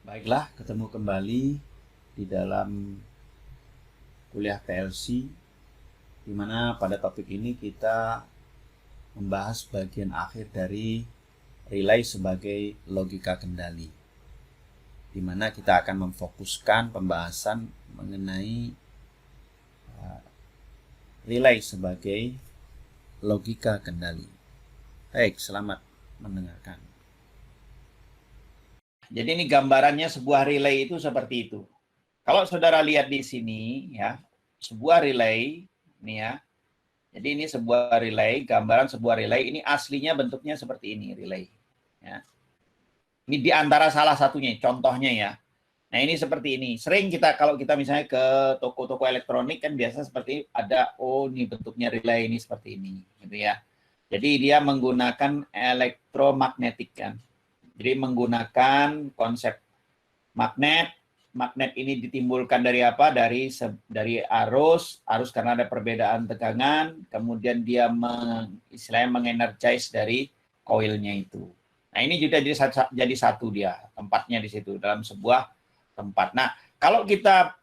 Baiklah, ketemu kembali di dalam kuliah PLC, di mana pada topik ini kita membahas bagian akhir dari relay sebagai logika kendali, di mana kita akan memfokuskan pembahasan mengenai relay sebagai logika kendali. Baik, selamat mendengarkan. Jadi ini gambarannya sebuah relay itu seperti itu. Kalau saudara lihat di sini ya, sebuah relay ini ya. Jadi ini sebuah relay, gambaran sebuah relay. Ini aslinya bentuknya seperti ini relay. Ya. Ini di antara salah satunya, contohnya ya. Nah ini seperti ini. Sering kita kalau kita misalnya ke toko-toko elektronik kan biasa seperti ada, oh ini bentuknya relay ini seperti ini, gitu ya. Jadi dia menggunakan elektromagnetik kan. Jadi menggunakan konsep magnet. Magnet ini ditimbulkan dari apa? Dari arus karena ada perbedaan tegangan, kemudian dia istilahnya mengenergize dari koilnya itu. Nah, ini juga jadi satu dia, tempatnya di situ dalam sebuah tempat. Nah, kalau kita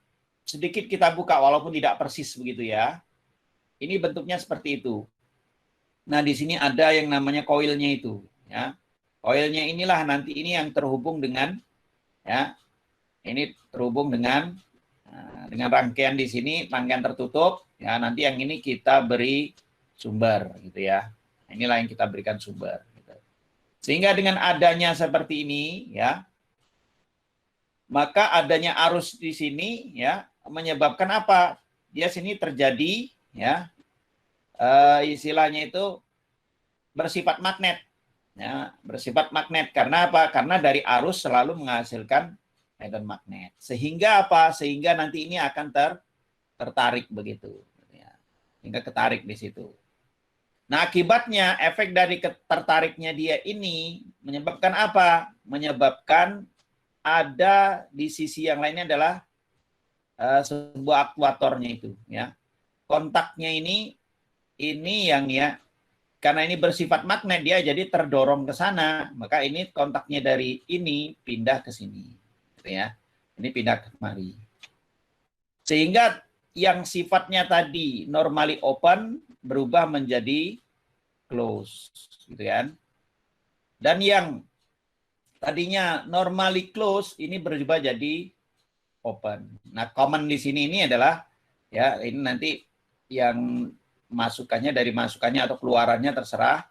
sedikit kita buka walaupun tidak persis begitu ya. Ini bentuknya seperti itu. Nah, di sini ada yang namanya koilnya itu, ya. Koilnya inilah nanti ini yang terhubung dengan ya, ini terhubung dengan rangkaian di sini, rangkaian tertutup. Ya, nanti yang ini kita beri sumber, gitu ya. Inilah yang kita berikan sumber. Gitu. Sehingga dengan adanya seperti ini, ya, maka adanya arus di sini, ya, menyebabkan apa? Dia sini terjadi, ya, istilahnya itu bersifat magnet. Ya, bersifat magnet karena apa? Karena dari arus selalu menghasilkan medan magnet. Sehingga apa? Sehingga nanti ini akan tertarik begitu. Ya. Hingga ketarik di situ. Nah, akibatnya efek dari tertariknya dia ini menyebabkan apa? Menyebabkan ada di sisi yang lainnya adalah sebuah aktuatornya itu. Ya. Kontaknya ini yang ya, karena ini bersifat magnet dia jadi terdorong ke sana, maka ini kontaknya dari ini pindah ke sini, gitu ya. Ini pindah ke kemari. Sehingga yang sifatnya tadi normally open berubah menjadi close, gitu kan. Dan yang tadinya normally close ini berubah jadi open. Nah, common di sini ini adalah ya ini nanti yang masukannya atau keluarannya terserah.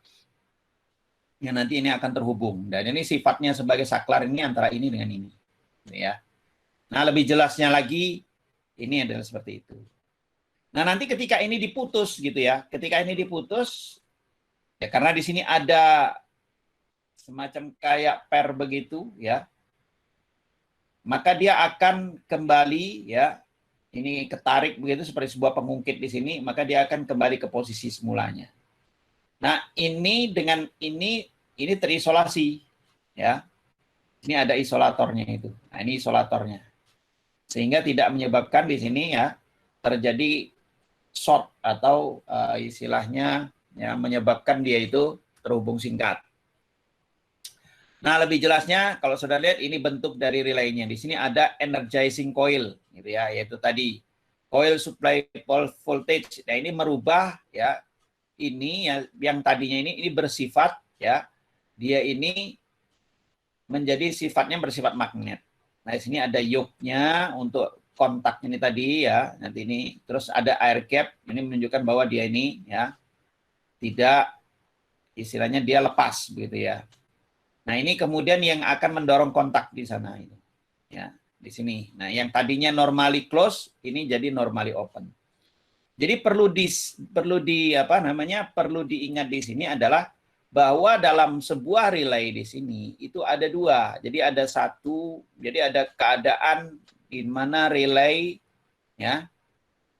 Yang nanti ini akan terhubung. Dan ini sifatnya sebagai saklar ini antara ini dengan ini. Ya. Nah, lebih jelasnya lagi, ini adalah seperti itu. Nah, nanti ketika ini diputus gitu ya, ketika ini diputus, ya karena di sini ada semacam kayak per begitu ya, maka dia akan kembali ya, ini ketarik begitu seperti sebuah pengungkit di sini, maka dia akan kembali ke posisi semulanya. Nah, ini dengan ini terisolasi ya. Ini ada isolatornya itu. Nah, ini isolatornya. Sehingga tidak menyebabkan di sini ya terjadi short atau istilahnya ya menyebabkan dia itu terhubung singkat. Nah, lebih jelasnya kalau sudah lihat ini bentuk dari relaynya. Di sini ada energizing coil gitu ya, yaitu tadi coil supply voltage. Nah, ini merubah ya ini ya yang tadinya ini bersifat ya dia ini menjadi sifatnya bersifat magnet. Nah, di sini ada yoke-nya untuk kontak ini tadi ya. Nanti ini terus ada air gap, ini menunjukkan bahwa dia ini ya tidak istilahnya dia lepas begitu ya. Nah, ini kemudian yang akan mendorong kontak di sana itu. Ya, di sini. Nah, yang tadinya normally close ini jadi normally open. Jadi perlu diingat di sini adalah bahwa dalam sebuah relay di sini itu ada dua. Jadi ada keadaan di mana relay ya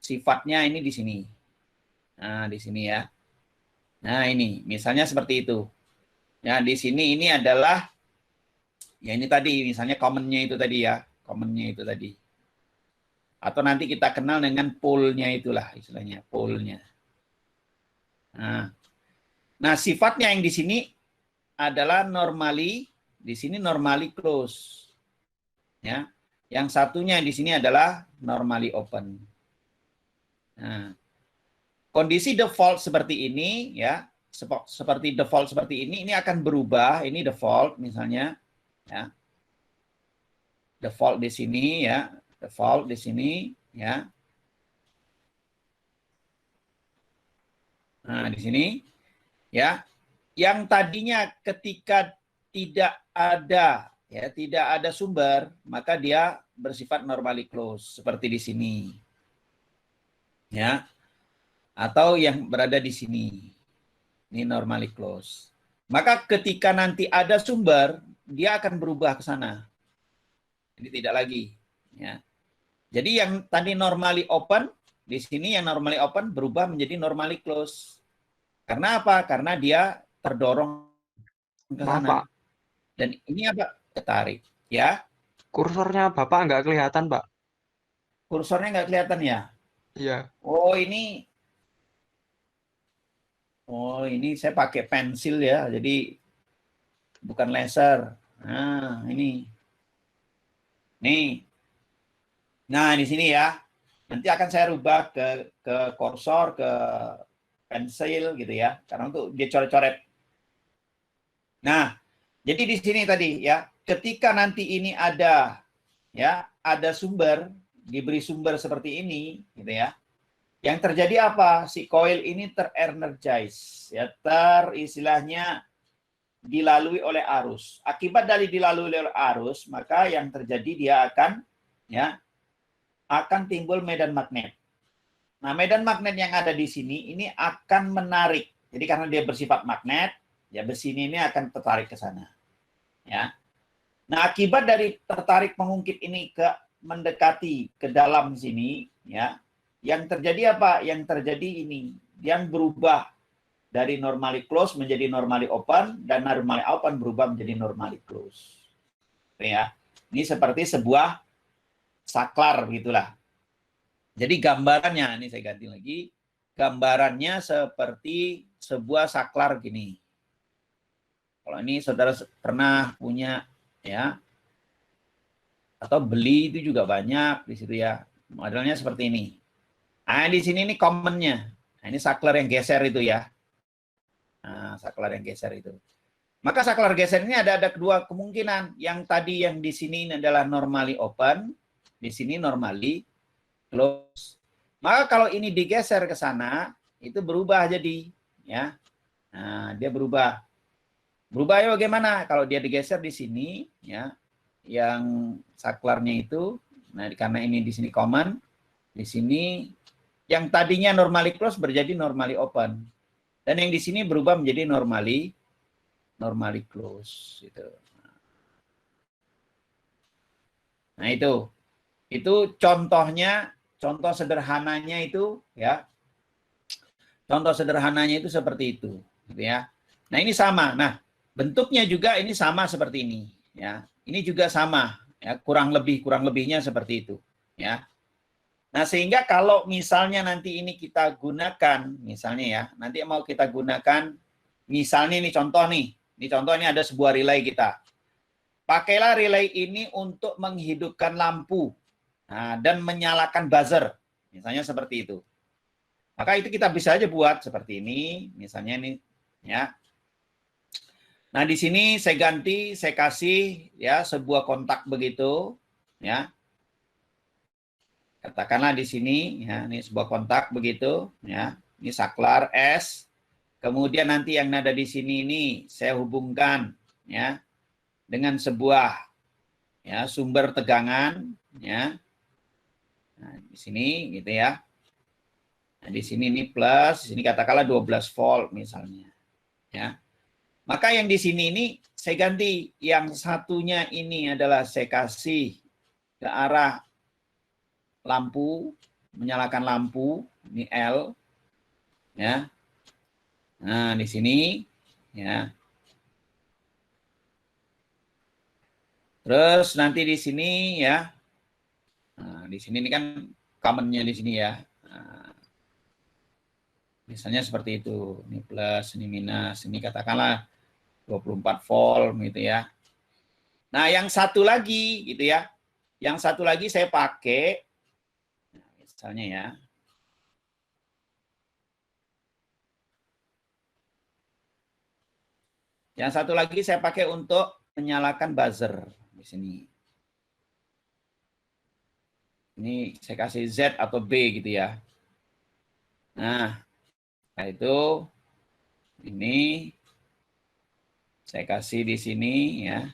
sifatnya ini di sini. Nah, di sini ya. Nah, ini misalnya seperti itu. Ya, di sini ini adalah ya ini tadi misalnya commonnya itu tadi ya, commonnya itu tadi. Atau nanti kita kenal dengan pole-nya itulah istilahnya, pole-nya. Nah, sifatnya yang di sini adalah normally, di sini normally close. ya. Yang satunya di sini adalah normally open. Nah, kondisi default seperti ini ya, seperti default seperti ini akan berubah. Ini default misalnya ya. Default di sini ya, default di sini ya. Nah, di sini ya. Yang tadinya ketika tidak ada sumber, maka dia bersifat normally close seperti di sini. Ya. Atau yang berada di sini. Ini normally close. Maka ketika nanti ada sumber, dia akan berubah ke sana. Jadi tidak lagi. Ya. Jadi yang tadi normally open, di sini yang normally open berubah menjadi normally close. Karena apa? Karena dia terdorong ke Maaf, sana. Pak. Dan ini apa? Ketarik. Ya. Kursornya Bapak nggak kelihatan, Pak. Kursornya nggak kelihatan ya? Iya. Oh, ini saya pakai pensil ya, jadi bukan laser. Nah, ini. Nih. Nah, di sini ya. Nanti akan saya rubah ke kursor, ke pensil gitu ya. Karena untuk dia coret-coret. Nah, jadi di sini tadi ya, ketika nanti ini ada sumber, diberi sumber seperti ini gitu ya. Yang terjadi apa? Si coil ini ter-energize, ya, istilahnya dilalui oleh arus. Akibat dari dilalui oleh arus, maka yang terjadi dia akan timbul medan magnet. Nah, medan magnet yang ada di sini ini akan menarik. Jadi karena dia bersifat magnet, ya besi ini akan tertarik ke sana. Ya. Nah, akibat dari tertarik pengungkit ini mendekati ke dalam sini, ya, yang terjadi apa? Yang terjadi ini, yang berubah dari normally close menjadi normally open, dan normally open berubah menjadi normally close. Ya, ini seperti sebuah saklar gitulah. Jadi gambarannya, ini saya ganti lagi, gambarannya seperti sebuah saklar gini. Kalau ini saudara pernah punya ya, atau beli itu juga banyak di situ ya. Modelnya seperti ini. Nah, di sini ini commonnya. Nah, ini saklar yang geser itu ya. Nah, saklar yang geser itu. Maka saklar geser ini ada kedua kemungkinan. Yang tadi yang di sini ini adalah normally open, di sini normally close. Maka kalau ini digeser ke sana, itu berubah jadi ya. Nah, dia berubah. Berubahnya bagaimana? Kalau dia digeser di sini ya, yang saklarnya itu, nah karena ini di sini common, di sini yang tadinya normally close menjadi normally open. Dan yang di sini berubah menjadi normally close gitu. Nah, itu contohnya, contoh sederhananya itu ya. Contoh sederhananya itu seperti itu, gitu ya. Nah, ini sama. Nah, bentuknya juga ini sama seperti ini, ya. Ini juga sama, ya, kurang lebihnya seperti itu, ya. Nah, sehingga kalau misalnya nanti ini kita gunakan, misalnya ya, nanti mau kita gunakan, misalnya ini contoh nih, ini contoh ini ada sebuah relay kita. Pakailah relay ini untuk menghidupkan lampu, nah, dan menyalakan buzzer, misalnya seperti itu. Maka itu kita bisa aja buat seperti ini, misalnya ini, ya. Nah, di sini saya ganti, saya kasih ya sebuah kontak begitu, ya. Katakanlah di sini, ya, ini sebuah kontak begitu, ya. Ini saklar S. Kemudian nanti yang ada di sini ini saya hubungkan, ya, dengan sebuah ya sumber tegangan, ya. Nah, di sini gitu ya. Nah, di sini ini plus, di sini katakanlah 12 volt misalnya. Ya. Maka yang di sini ini saya ganti, yang satunya ini adalah saya kasih ke arah lampu, menyalakan lampu, ini L. Ya. Nah, di sini ya. Terus nanti di sini ya. Nah, di sini ini kan commonnya di sini ya. Nah, misalnya seperti itu. Ini plus, ini minus, ini katakanlah 24 volt gitu ya. Nah, yang satu lagi gitu ya. Yang satu lagi saya pakai, misalnya ya. Yang satu lagi saya pakai untuk menyalakan buzzer di sini. Ini saya kasih Z atau B gitu ya. Nah itu ini saya kasih di sini ya.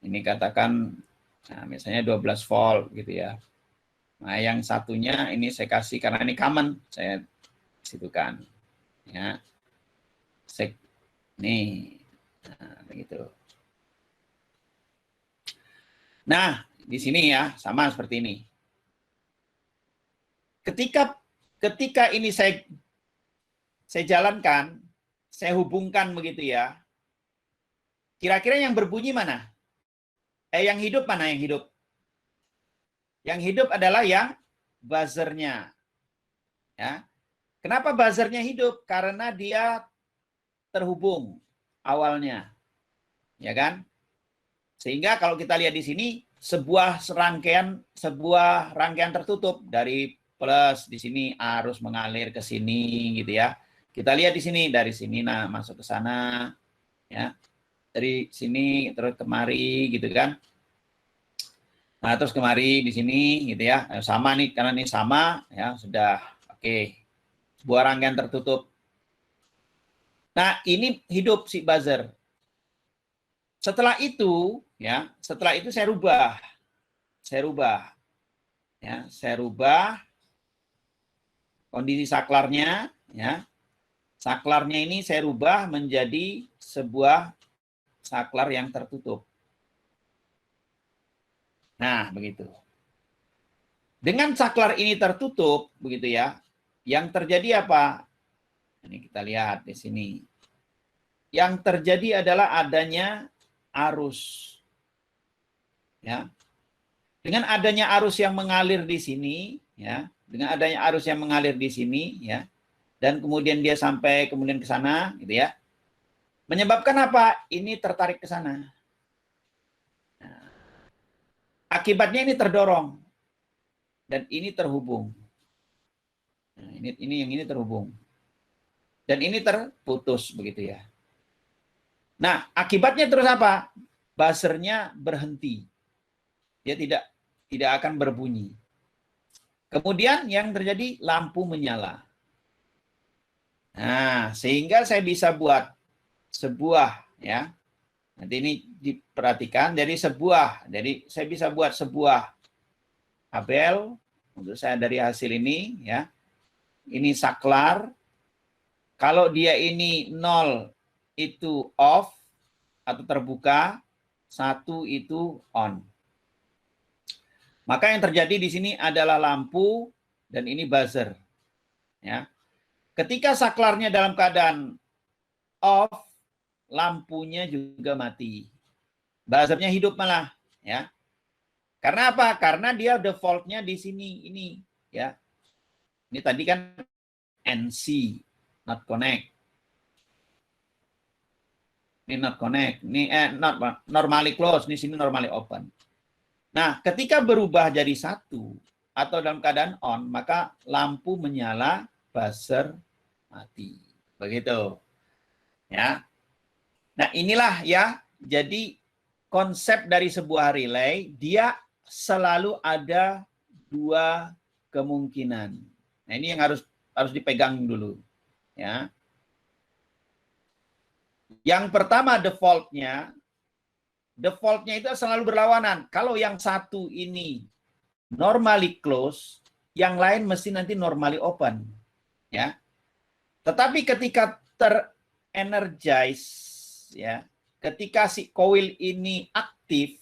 Ini katakan nah, misalnya 12 volt gitu ya. Nah, yang satunya ini saya kasih karena ini common, saya situkan ya. Nih. Nah, begitu. Nah, di sini ya sama seperti ini. Ketika ini saya jalankan, saya hubungkan begitu ya. Kira-kira yang berbunyi mana? Yang hidup mana yang hidup? Yang hidup adalah yang buzzernya. Ya. Kenapa buzzernya hidup? Karena dia terhubung awalnya. Ya kan? Sehingga kalau kita lihat di sini sebuah rangkaian tertutup dari plus di sini arus mengalir ke sini gitu ya. Kita lihat di sini dari sini nah masuk ke sana ya. Dari sini terus kemari gitu kan. Nah, terus kemari di sini gitu ya. Sama nih karena ini sama ya sudah oke. Sebuah rangkaian tertutup. Nah, ini hidup si buzzer. Setelah itu ya, setelah itu saya rubah. Ya, saya rubah kondisi saklarnya ya. Saklarnya ini saya rubah menjadi sebuah saklar yang tertutup. Nah, begitu. Dengan saklar ini tertutup begitu ya. Yang terjadi apa? Ini kita lihat di sini. Yang terjadi adalah adanya arus. Ya. Dengan adanya arus yang mengalir di sini, ya, dengan adanya arus yang mengalir di sini, ya, dan kemudian dia sampai kemudian ke sana, gitu ya, menyebabkan apa? Ini tertarik ke sana. Nah, akibatnya ini terdorong dan ini terhubung. Nah, ini yang ini terhubung dan ini terputus begitu ya. Nah, akibatnya terus apa? Buzzernya berhenti. Dia tidak akan berbunyi. Kemudian yang terjadi lampu menyala. Nah, sehingga saya bisa buat sebuah ya. Nanti ini diperhatikan jadi saya bisa buat sebuah tabel untuk saya dari hasil ini ya. Ini saklar. Kalau dia ini 0 itu off atau terbuka, 1 itu on. Maka yang terjadi di sini adalah lampu dan ini buzzer. Ya. Ketika saklarnya dalam keadaan off, lampunya juga mati. Buzzernya hidup malah, ya. Karena apa? Karena dia defaultnya di sini ini, ya. Ini tadi kan NC, not connect. Ini not connect. Ini not normally close. Di sini normally open. Nah, ketika berubah jadi 1 atau dalam keadaan on, maka lampu menyala, buzzer mati. Begitu. Ya. Nah, inilah ya. Jadi konsep dari sebuah relay, dia selalu ada 2 kemungkinan. Nah, ini yang harus dipegang dulu. Ya. Yang pertama defaultnya itu selalu berlawanan. Kalau yang satu ini normally close, yang lain mesti nanti normally open. Ya. Tetapi ketika terenergize, ya, ketika si coil ini aktif,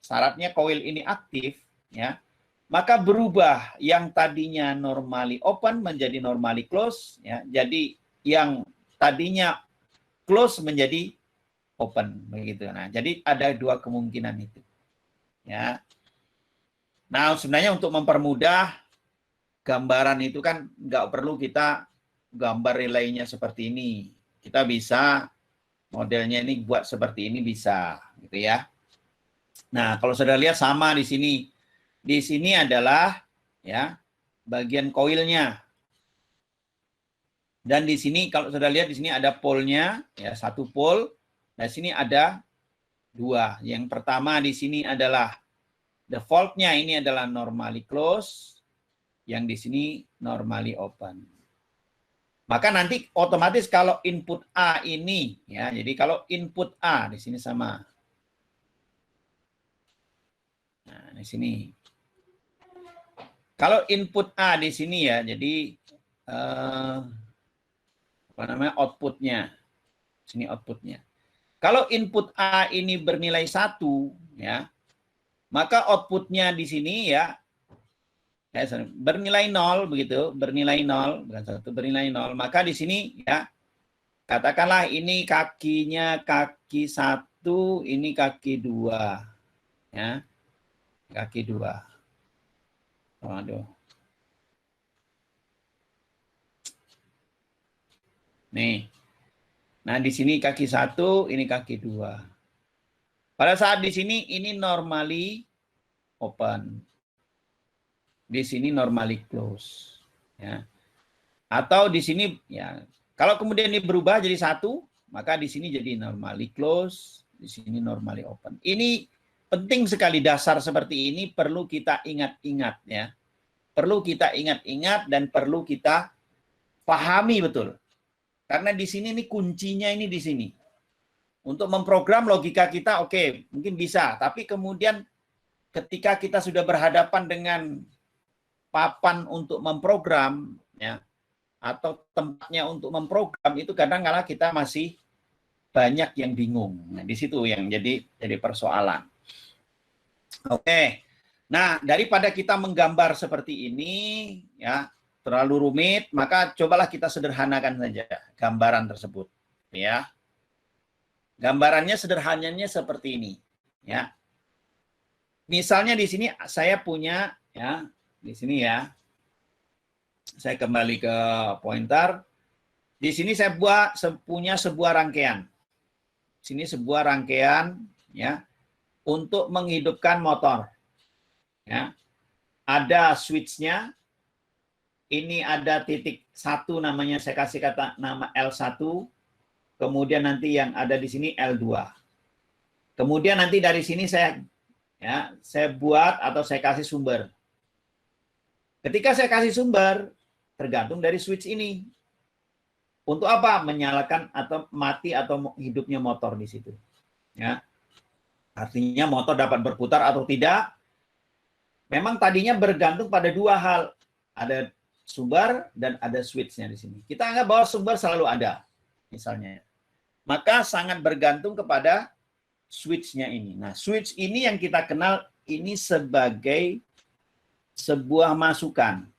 syaratnya coil ini aktif, ya, maka berubah yang tadinya normally open menjadi normally close, ya. Jadi yang tadinya close menjadi open begitu. Nah, jadi ada 2 kemungkinan itu. Ya. Nah, sebenarnya untuk mempermudah gambaran itu kan nggak perlu kita gambar relaynya seperti ini. Kita bisa modelnya ini buat seperti ini bisa, gitu ya. Nah, kalau saudara lihat sama di sini. Di sini adalah ya bagian koilnya. Dan di sini kalau saudara lihat di sini ada polnya, ya satu pol. Nah, sini ada dua. Yang pertama di sini adalah defaultnya ini adalah normally close, yang di sini normally open. Maka nanti otomatis kalau input A ini, ya, jadi kalau input A di sini sama. Nah, di sini. Kalau input A di sini ya, jadi apa namanya outputnya, sini outputnya. Kalau input A ini bernilai 1, ya, maka outputnya di sini ya, bernilai 0 begitu, bernilai 0, bukan 1, bernilai 0. Maka di sini ya, katakanlah ini kakinya kaki 1, ini kaki 2, ya, kaki 2. Waduh. Nih. Nah, di sini kaki 1, ini kaki 2. Pada saat di sini ini normally open. Di sini normally close, ya. Atau di sini ya, kalau kemudian ini berubah jadi 1, maka di sini jadi normally close, di sini normally open. Ini penting sekali, dasar seperti ini perlu kita ingat-ingat ya. Perlu kita ingat-ingat dan perlu kita pahami betul. Karena di sini ini kuncinya ini di sini. Untuk memprogram logika kita oke, mungkin bisa, tapi kemudian ketika kita sudah berhadapan dengan papan untuk memprogram ya, atau tempatnya untuk memprogram, itu kadang-kala kita masih banyak yang bingung. Nah, di situ yang jadi persoalan. Oke. Nah, daripada kita menggambar seperti ini ya, terlalu rumit, maka cobalah kita sederhanakan saja gambaran tersebut, ya. Gambarannya sederhananya seperti ini, ya. Misalnya di sini saya punya ya, di sini ya. Saya kembali ke pointer. Di sini saya punya sebuah rangkaian. Sini sebuah rangkaian ya untuk menghidupkan motor. Ya. Ada switch-nya. Ini ada titik 1 namanya, saya kasih kata nama L1. Kemudian nanti yang ada di sini L2. Kemudian nanti dari sini saya buat atau saya kasih sumber. Ketika saya kasih sumber, tergantung dari switch ini. Untuk apa? Menyalakan atau mati atau hidupnya motor di situ. Ya. Artinya motor dapat berputar atau tidak. Memang tadinya bergantung pada dua hal. Ada sumber dan ada switch-nya di sini. Kita anggap bahwa sumber selalu ada, misalnya. Maka sangat bergantung kepada switch-nya ini. Nah, switch ini yang kita kenal ini sebagai sebuah masukan.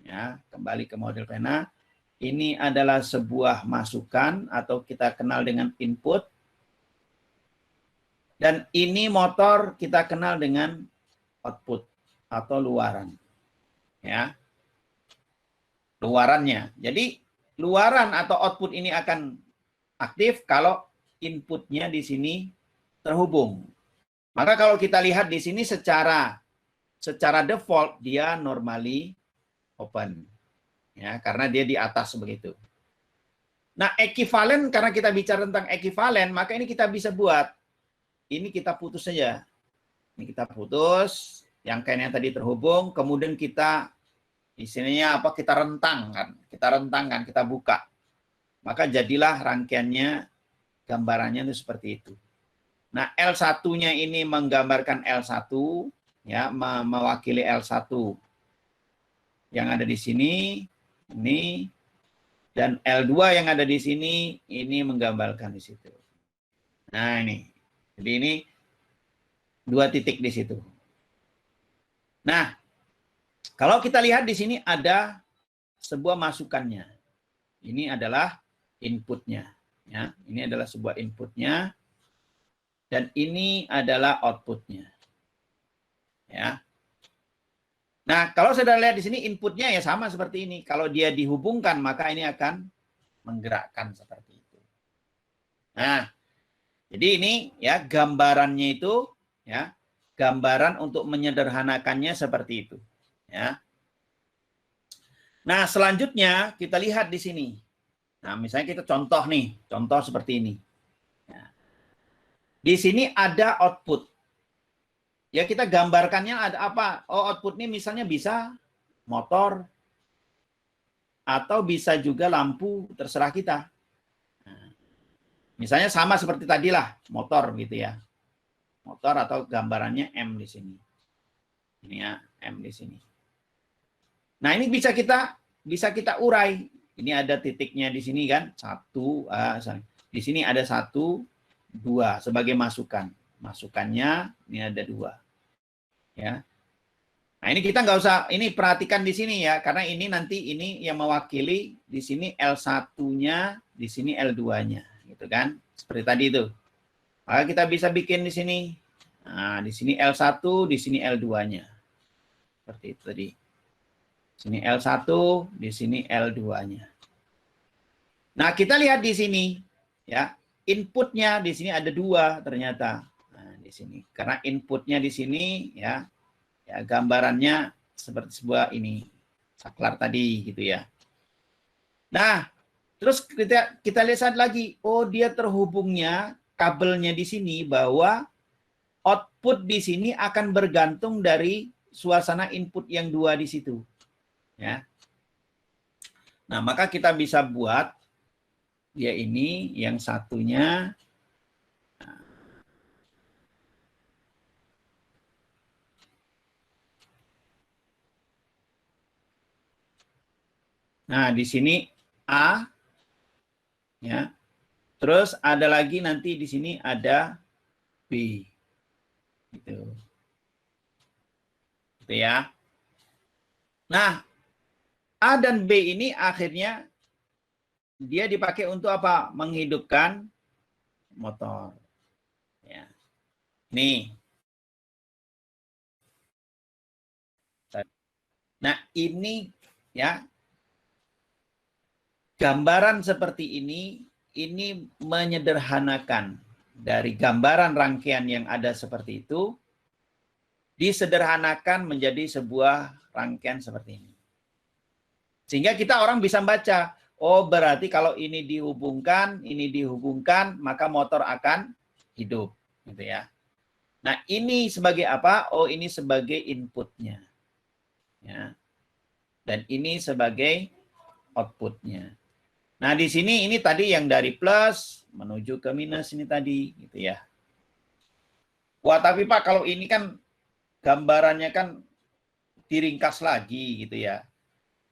Ya, kembali ke model pena. Ini adalah sebuah masukan atau kita kenal dengan input. Dan ini motor kita kenal dengan output atau luaran. Ya. Luarannya. Jadi luaran atau output ini akan aktif kalau inputnya di sini terhubung. Maka kalau kita lihat di sini secara default dia normally open. Ya, karena dia di atas begitu. Nah, ekivalen, karena kita bicara tentang ekivalen, maka ini kita bisa buat. Ini kita putus saja. Ini kita putus, yang kainnya tadi terhubung, kemudian kita istilahnya apa? Kita rentangkan, kita buka. Maka jadilah rangkaiannya, gambarannya itu seperti itu. Nah, L1-nya ini menggambarkan L1, ya, mewakili L1 yang ada di sini, ini, dan L2 yang ada di sini, ini menggambarkan di situ. Nah, ini. Jadi ini dua titik di situ. Nah, kalau kita lihat di sini ada sebuah masukannya. Ini adalah inputnya. Ya, ini adalah sebuah inputnya. Dan ini adalah outputnya. Ya. Nah, kalau saudara lihat di sini inputnya ya sama seperti ini. Kalau dia dihubungkan, maka ini akan menggerakkan seperti itu. Nah, jadi ini ya gambarannya itu ya. Gambaran untuk menyederhanakannya seperti itu, ya. Nah, selanjutnya kita lihat di sini. Nah, misalnya kita contoh nih, contoh seperti ini. Ya. Di sini ada output. Ya, kita gambarkannya ada apa? Oh, output ini misalnya bisa motor atau bisa juga lampu, terserah kita. Nah, misalnya sama seperti tadi lah, motor gitu ya. Motor atau gambarannya M di sini. Ini ya, M di sini. Nah, ini bisa kita urai. Ini ada titiknya di sini kan, di sini ada 1, 2 sebagai masukan. Masukannya ini ada 2. Ya. Nah, ini kita nggak usah, ini perhatikan di sini ya, karena ini nanti ini yang mewakili di sini L1-nya, di sini L2-nya, gitu kan? Seperti tadi itu. Maka kita bisa bikin di sini. Nah, di sini L1, di sini L2-nya. Seperti itu tadi. Sini L1, di sini L2-nya. Nah, kita lihat di sini ya, inputnya di sini ada 2 ternyata. Nah, di sini karena inputnya di sini ya, gambarannya seperti sebuah ini saklar tadi gitu ya. Nah, terus kita lihat lagi, oh dia terhubungnya kabelnya di sini bahwa output di sini akan bergantung dari suasana input yang 2 di situ. Ya. Nah, maka kita bisa buat dia ini yang satunya. Nah, di sini A ya. Terus ada lagi nanti di sini ada B. Gitu. Gitu ya. Nah, A dan B ini akhirnya dia dipakai untuk apa? Menghidupkan motor. Ya. Nih. Nah, ini ya gambaran seperti ini menyederhanakan dari gambaran rangkaian yang ada seperti itu disederhanakan menjadi sebuah rangkaian seperti ini. Sehingga kita orang bisa baca, oh berarti kalau ini dihubungkan, maka motor akan hidup, gitu ya. Nah, ini sebagai apa? Oh, ini sebagai inputnya. Ya. Dan ini sebagai outputnya. Nah, di sini ini tadi yang dari plus menuju ke minus ini tadi, gitu ya. Wah, tapi Pak, kalau ini kan gambarannya kan diringkas lagi, gitu ya.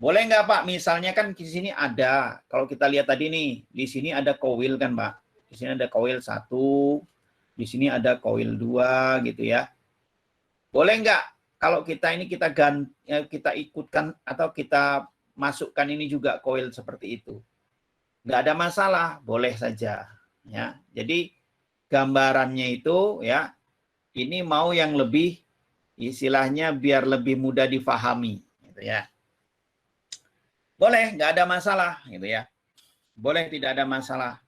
Boleh nggak Pak? Misalnya kan di sini ada, kalau kita lihat tadi nih, di sini ada koil kan Pak. Di sini ada koil 1, di sini ada koil 2 gitu ya. Boleh nggak kalau kita ini kita ikutkan atau kita masukkan ini juga koil seperti itu? Nggak ada masalah, boleh saja. Ya, jadi gambarannya itu ya, ini mau yang lebih istilahnya biar lebih mudah difahami, gitu ya. Boleh, nggak ada masalah, gitu ya. Boleh, tidak ada masalah.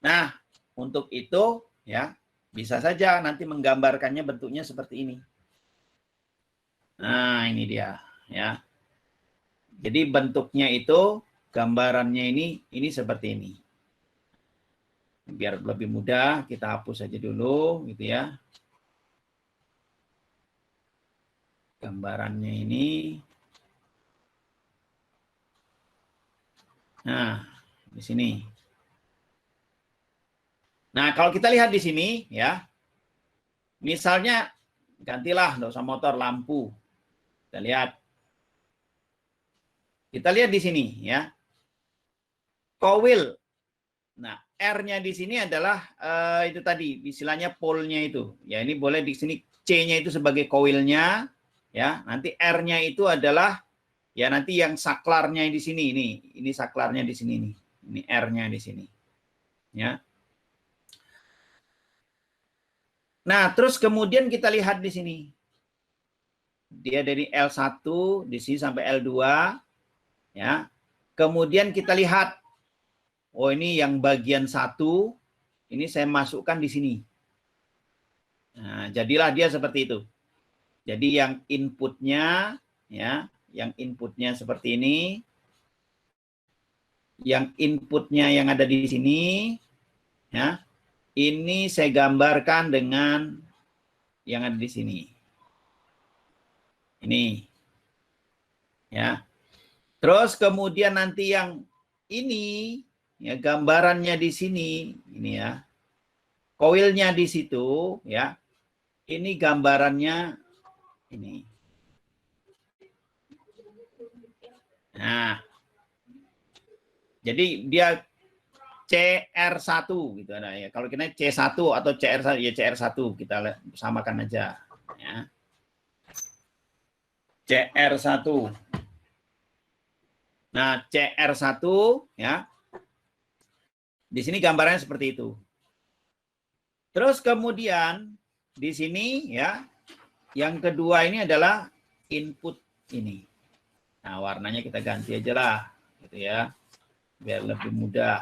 Nah, untuk itu ya bisa saja nanti menggambarkannya bentuknya seperti ini. Nah, ini dia ya. Jadi bentuknya itu gambarannya ini seperti ini. Biar lebih mudah kita hapus saja dulu gitu ya. Gambarannya ini. Nah, di sini. Nah, kalau kita lihat di sini ya. Misalnya gantilah nggak usah motor, lampu. Kita lihat. Kita lihat di sini ya. Coil. Nah, R-nya di sini adalah itu tadi istilahnya pole-nya itu. Ya, ini boleh di sini C-nya itu sebagai coil-nya ya. Nanti R-nya itu adalah ya nanti yang saklarnya di sini ini saklarnya di sini nih. Ini R-nya di sini. Ya. Nah, terus kemudian kita lihat di sini. Dia dari L1 di sini sampai L2 ya. Kemudian kita lihat oh ini yang bagian 1 ini saya masukkan di sini. Nah, jadilah dia seperti itu. Jadi yang inputnya, ya, yang inputnya seperti ini, yang inputnya yang ada di sini, ya, ini saya gambarkan dengan yang ada di sini. Ini, ya. Terus kemudian nanti yang ini, ya, gambarannya di sini, ini ya, koilnya di situ, ya. Ini gambarannya ini. Nah, jadi dia CR1 gitu ada ya. Kalau kita C1 atau CR1 ya CR1 kita samakan aja ya. CR1. Nah, CR1 ya. Di sini gambarannya seperti itu. Terus kemudian di sini ya, yang kedua ini adalah input ini. Nah, warnanya kita ganti aja lah gitu ya. Biar lebih mudah.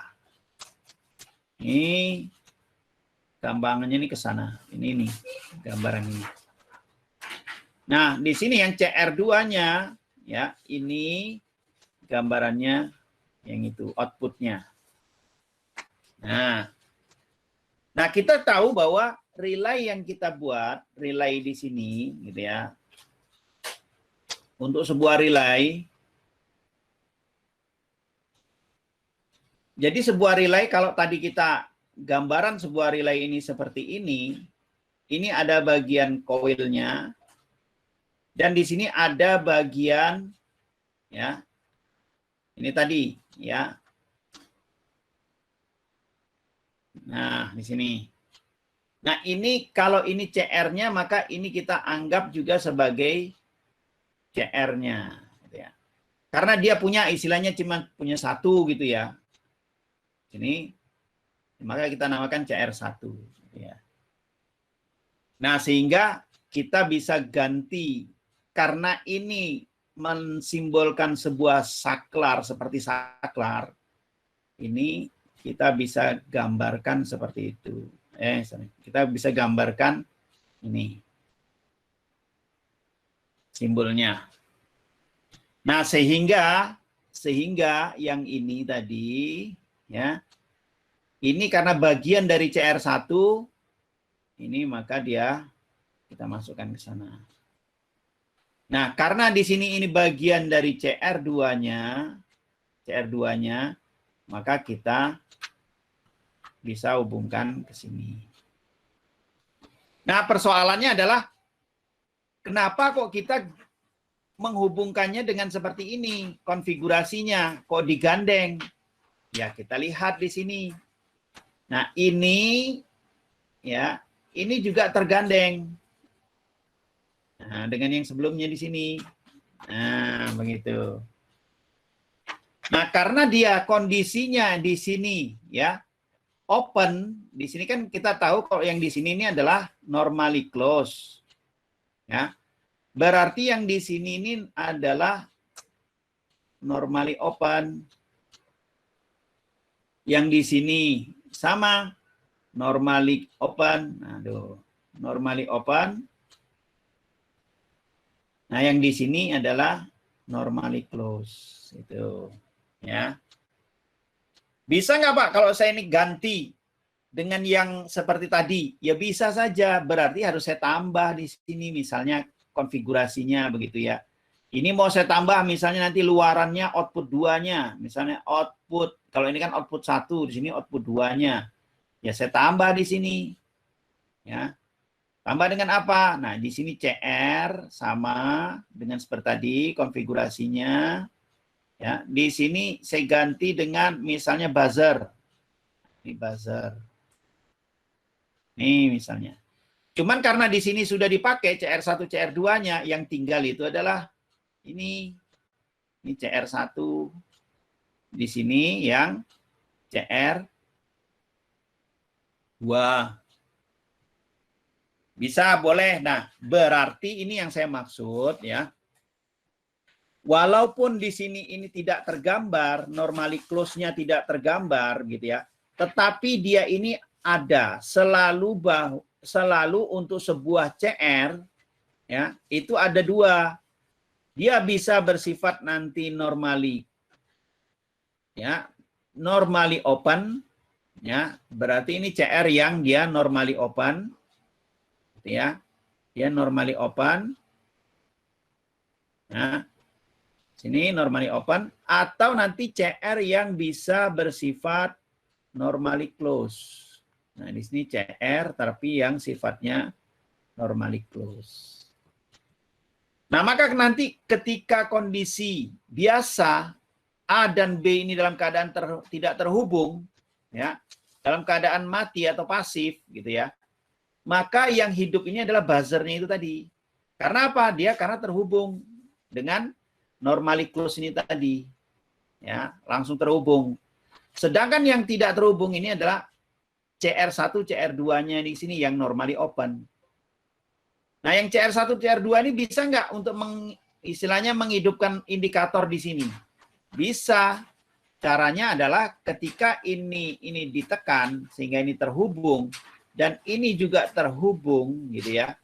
Ini gambarannya ini ke sana. Ini nih gambaran ini. Nah, di sini yang CR2-nya ya, ini gambarannya yang itu outputnya. Nah, kita tahu bahwa relay yang kita buat, relay di sini gitu ya. Untuk sebuah relay, jadi sebuah relay kalau tadi kita gambaran sebuah relay ini seperti ini ada bagian koilnya, dan di sini ada bagian ya, ini tadi ya. Nah, di sini. Nah, ini kalau ini CR-nya, maka ini kita anggap juga sebagai CR-nya. Gitu ya. Karena dia punya istilahnya cuma punya satu gitu ya. Ini, maka kita namakan CR1. Gitu ya. Nah, sehingga kita bisa ganti. Karena ini mensimbolkan sebuah saklar, seperti saklar. Ini kita bisa gambarkan seperti itu. Kita bisa gambarkan ini simbolnya. Nah, sehingga yang ini tadi ya, ini karena bagian dari CR1 ini, maka dia kita masukkan ke sana. Nah, karena di sini ini bagian dari CR2-nya, maka kita bisa hubungkan ke sini. Nah, persoalannya adalah kenapa kok kita menghubungkannya dengan seperti ini? Konfigurasinya kok digandeng? Ya, kita lihat di sini. Nah, ini ya, ini juga tergandeng. Nah, dengan yang sebelumnya di sini. Nah, begitu. Nah, karena dia kondisinya di sini ya, open, di sini kan kita tahu kalau yang di sini ini adalah normally close. Ya. Berarti yang di sini ini adalah normally open. Yang di sini sama normally open. Aduh, normally open. Nah, yang di sini adalah normally close. Itu, ya. Bisa nggak Pak kalau saya ini ganti dengan yang seperti tadi? Ya bisa saja, berarti harus saya tambah di sini misalnya konfigurasinya begitu ya. Ini mau saya tambah misalnya nanti luarannya output 2-nya, misalnya output, kalau ini kan output 1, di sini output 2-nya. Ya saya tambah di sini. Ya. Tambah dengan apa? Nah, di sini CR sama dengan seperti tadi konfigurasinya. Ya, di sini saya ganti dengan misalnya buzzer. Ini buzzer. Nih misalnya. Cuman karena di sini sudah dipakai CR1, CR2-nya, yang tinggal itu adalah ini CR1. Di sini yang CR2. Bisa, boleh. Nah, berarti ini yang saya maksud ya. Walaupun di sini ini tidak tergambar, normally close-nya tidak tergambar gitu ya. Tetapi dia ini ada, selalu selalu untuk sebuah CR ya, itu ada dua. Dia bisa bersifat nanti normally ya, normally open ya, berarti ini CR yang dia normally open gitu ya. Dia normally open. Nah, sini normally open, atau nanti CR yang bisa bersifat normally close. Nah, di sini CR tapi yang sifatnya normally close. Nah, maka nanti ketika kondisi biasa A dan B ini dalam keadaan tidak terhubung, ya, dalam keadaan mati atau pasif, gitu ya, maka yang hidup ini adalah buzzernya itu tadi. Karena apa? Dia karena terhubung dengan normally close ini tadi, ya, langsung terhubung. Sedangkan yang tidak terhubung ini adalah CR1, CR2-nya di sini yang normally open. Nah, yang CR1, CR2 ini bisa nggak untuk istilahnya menghidupkan indikator di sini? Bisa. Caranya adalah ketika ini ditekan sehingga ini terhubung dan ini juga terhubung gitu ya.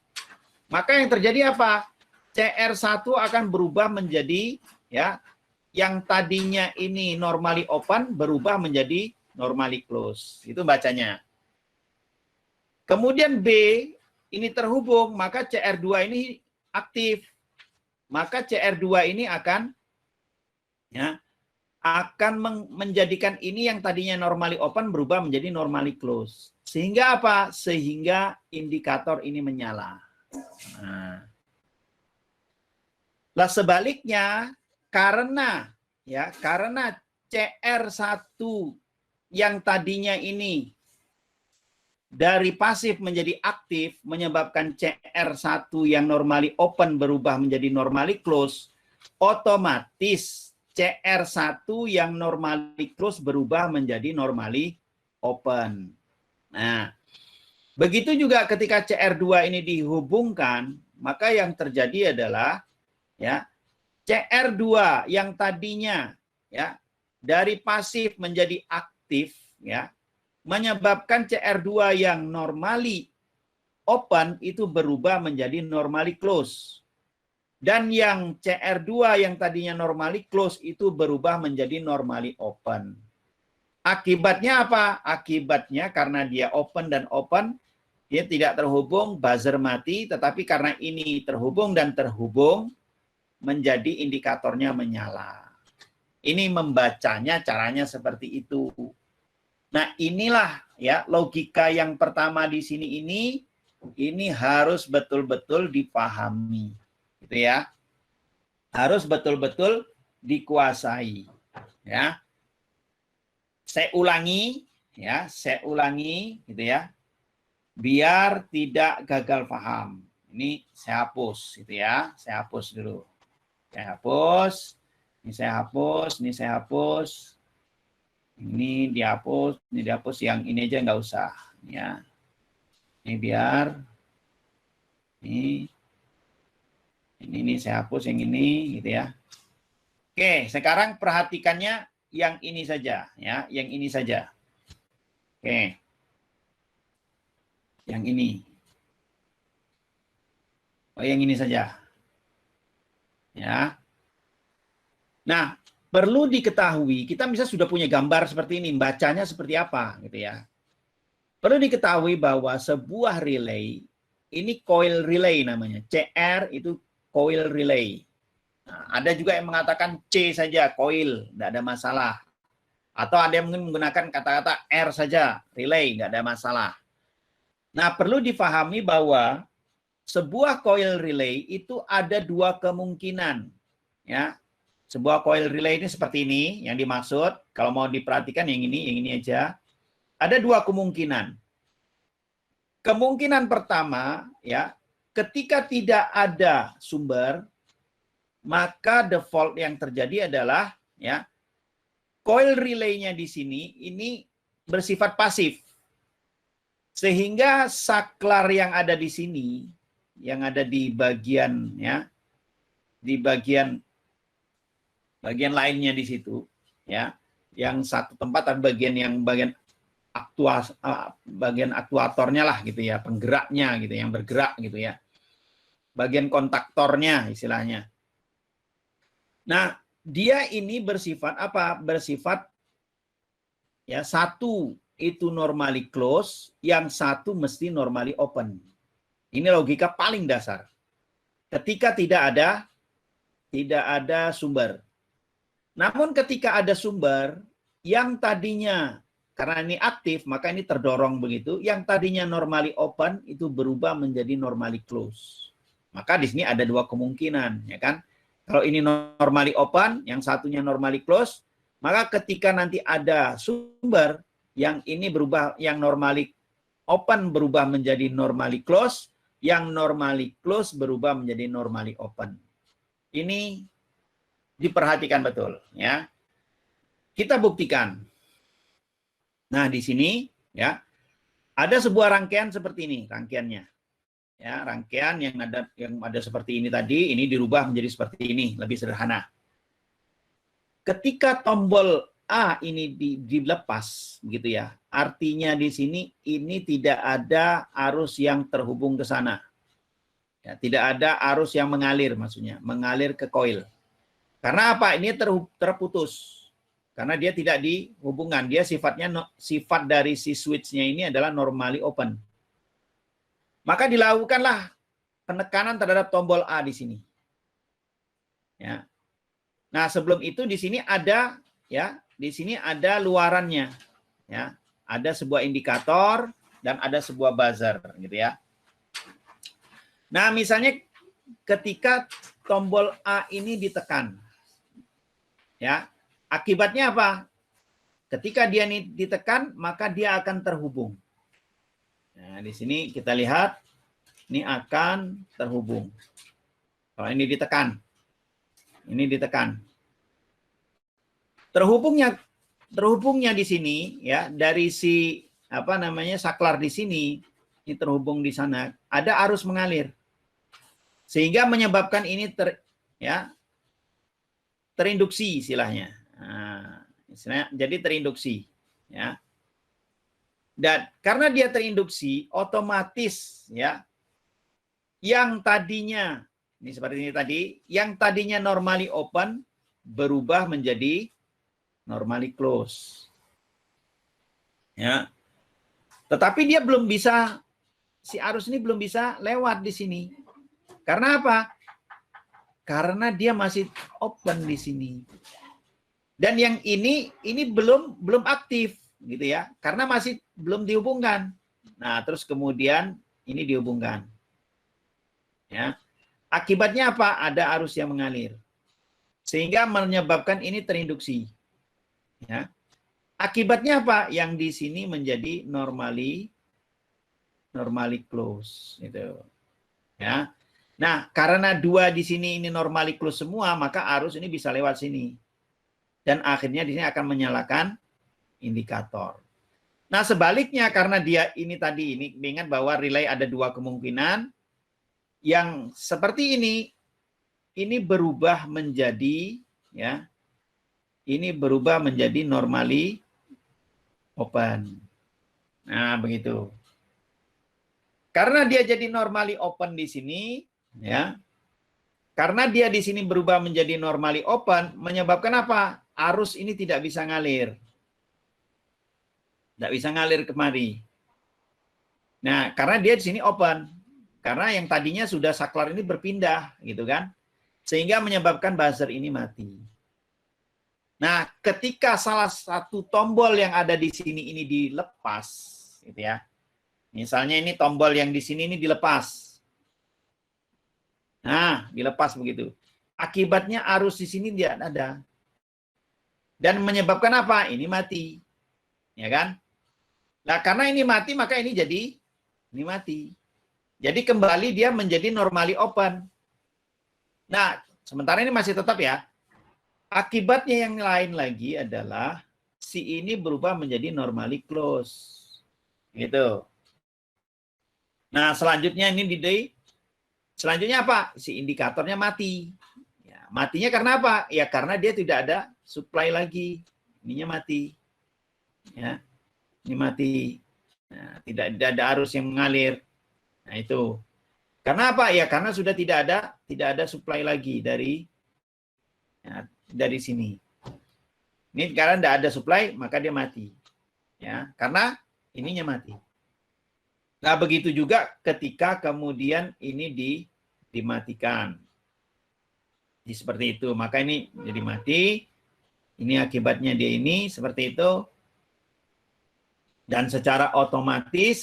Maka yang terjadi apa? CR1 akan berubah menjadi ya, yang tadinya ini normally open berubah menjadi normally close. Itu bacanya. Kemudian B ini terhubung, maka CR2 ini aktif. Maka CR2 ini akan ya, akan menjadikan ini yang tadinya normally open berubah menjadi normally close. Sehingga apa? Sehingga indikator ini menyala. Nah, sebaliknya karena CR1 yang tadinya ini dari pasif menjadi aktif menyebabkan CR1 yang normally open berubah menjadi normally close, otomatis CR1 yang normally close berubah menjadi normally open. Nah, begitu juga ketika CR2 ini dihubungkan, maka yang terjadi adalah ya, CR2 yang tadinya ya dari pasif menjadi aktif ya, menyebabkan CR2 yang normally open itu berubah menjadi normally close. Dan yang CR2 yang tadinya normally close itu berubah menjadi normally open. Akibatnya apa? Akibatnya karena dia open dan open, dia tidak terhubung, buzzer mati, tetapi karena ini terhubung dan terhubung, menjadi indikatornya menyala. Ini membacanya caranya seperti itu. Nah, inilah ya logika yang pertama di sini ini harus betul-betul dipahami. Gitu ya. Harus betul-betul dikuasai, ya. Saya ulangi gitu ya. Biar tidak gagal paham. Ini saya hapus gitu ya. Saya hapus dulu. Saya hapus. Ini saya hapus, ini saya hapus. Ini dihapus, yang ini aja nggak usah ya. Ini biar ini saya hapus yang ini gitu ya. Oke, sekarang perhatikannya yang ini saja ya, yang ini saja. Oke. Yang ini. Oh, yang ini saja. Ya. Nah, perlu diketahui, kita bisa sudah punya gambar seperti ini, bacanya seperti apa gitu ya. Perlu diketahui bahwa sebuah relay ini coil relay namanya. CR itu coil relay. Nah, ada juga yang mengatakan C saja, coil, tidak ada masalah. Atau ada yang menggunakan kata-kata R saja, relay, tidak ada masalah. Nah, perlu difahami bahwa sebuah coil relay itu ada dua kemungkinan. Ya, sebuah coil relay ini seperti ini, yang dimaksud, kalau mau diperhatikan yang ini aja. Ada dua kemungkinan. Kemungkinan pertama, ya, ketika tidak ada sumber, maka default yang terjadi adalah ya coil relay-nya di sini ini bersifat pasif. Sehingga saklar yang ada di sini, yang ada di bagian ya, di bagian lainnya di situ, ya, yang satu tempat dan bagian bagian aktuatornya lah gitu ya, penggeraknya gitu, yang bergerak gitu ya. Bagian kontaktornya istilahnya. Nah, dia ini bersifat apa? Bersifat ya, satu itu normally close, yang satu mesti normally open. Ini logika paling dasar. Ketika tidak ada sumber. Namun ketika ada sumber, yang tadinya karena ini aktif, maka ini terdorong begitu, yang tadinya normally open itu berubah menjadi normally close. Maka di sini ada dua kemungkinan, ya kan? Kalau ini normally open, yang satunya normally close, maka ketika nanti ada sumber, yang ini berubah, yang normally open berubah menjadi normally close, yang normally close berubah menjadi normally open. Ini diperhatikan betul, ya. Kita buktikan. Nah, di sini ya ada sebuah rangkaian seperti ini, rangkaiannya. Ya, rangkaian yang ada seperti ini tadi, ini dirubah menjadi seperti ini, lebih sederhana. Ketika tombol A ini dilepas, begitu ya. Artinya di sini ini tidak ada arus yang terhubung ke sana. Ya, tidak ada arus yang mengalir, maksudnya mengalir ke koil. Karena apa? Ini terputus. Karena dia tidak dihubungkan. Dia sifat dari si switch-nya ini adalah normally open. Maka dilakukanlah penekanan terhadap tombol A di sini. Ya. Nah, sebelum itu di sini ada ya, di sini ada luarannya. Ya. Ada sebuah indikator dan ada sebuah buzzer gitu ya. Nah, misalnya ketika tombol A ini ditekan. Ya. Akibatnya apa? Ketika dia ini ditekan, maka dia akan terhubung. Nah, di sini kita lihat, ini akan terhubung. Kalau ini ditekan, ini ditekan. Terhubungnya di sini, ya, dari si apa namanya saklar di sini, ini terhubung di sana, ada arus mengalir, sehingga menyebabkan ini terinduksi istilahnya. Nah, jadi terinduksi, ya. Dan karena dia terinduksi, otomatis ya, yang tadinya ini seperti ini tadi, yang tadinya normally open berubah menjadi normally close. Ya. Tetapi dia belum bisa, si arus ini belum bisa lewat di sini. Karena apa? Karena dia masih open di sini. Dan yang ini belum aktif gitu ya, karena masih belum dihubungkan. Nah, terus kemudian ini dihubungkan. Ya. Akibatnya apa? Ada arus yang mengalir. Sehingga menyebabkan ini terinduksi. Ya. Akibatnya apa? Yang di sini menjadi normally close gitu. Ya. Nah, karena dua di sini ini normally close semua, maka arus ini bisa lewat sini. Dan akhirnya di sini akan menyalakan indikator. Nah, sebaliknya karena dia ini tadi, ini ingat bahwa relay ada dua kemungkinan. Yang seperti ini berubah menjadi ya. Ini berubah menjadi normally open. Nah, begitu. Karena dia jadi normally open di sini, ya. Karena dia di sini berubah menjadi normally open, menyebabkan apa? Arus ini tidak bisa ngalir. Tidak bisa ngalir kemari. Nah, karena dia di sini open. Karena yang tadinya sudah saklar ini berpindah, gitu kan? Sehingga menyebabkan buzzer ini mati. Nah, ketika salah satu tombol yang ada di sini ini dilepas, gitu ya. Misalnya ini tombol yang di sini ini dilepas. Nah, dilepas begitu. Akibatnya arus di sini tidak ada. Dan menyebabkan apa? Ini mati. Ya kan? Nah, karena ini mati, maka ini mati. Jadi kembali dia menjadi normally open. Nah, sementara ini masih tetap ya. Akibatnya yang lain lagi adalah si ini berubah menjadi normally close. Gitu. Nah, selanjutnya ini selanjutnya apa? Si indikatornya mati. Ya, matinya karena apa? Ya karena dia tidak ada supply lagi. Ininya mati. Ya. ini mati. Nah, tidak ada arus yang mengalir. Nah, itu. Karena apa? Ya karena sudah tidak ada supply lagi dari sini. Ini karena tidak ada supply, maka dia mati. Ya, karena ininya mati. Nah, begitu juga ketika kemudian ini dimatikan. Seperti itu. Maka ini jadi mati. Ini akibatnya dia ini seperti itu. Dan secara otomatis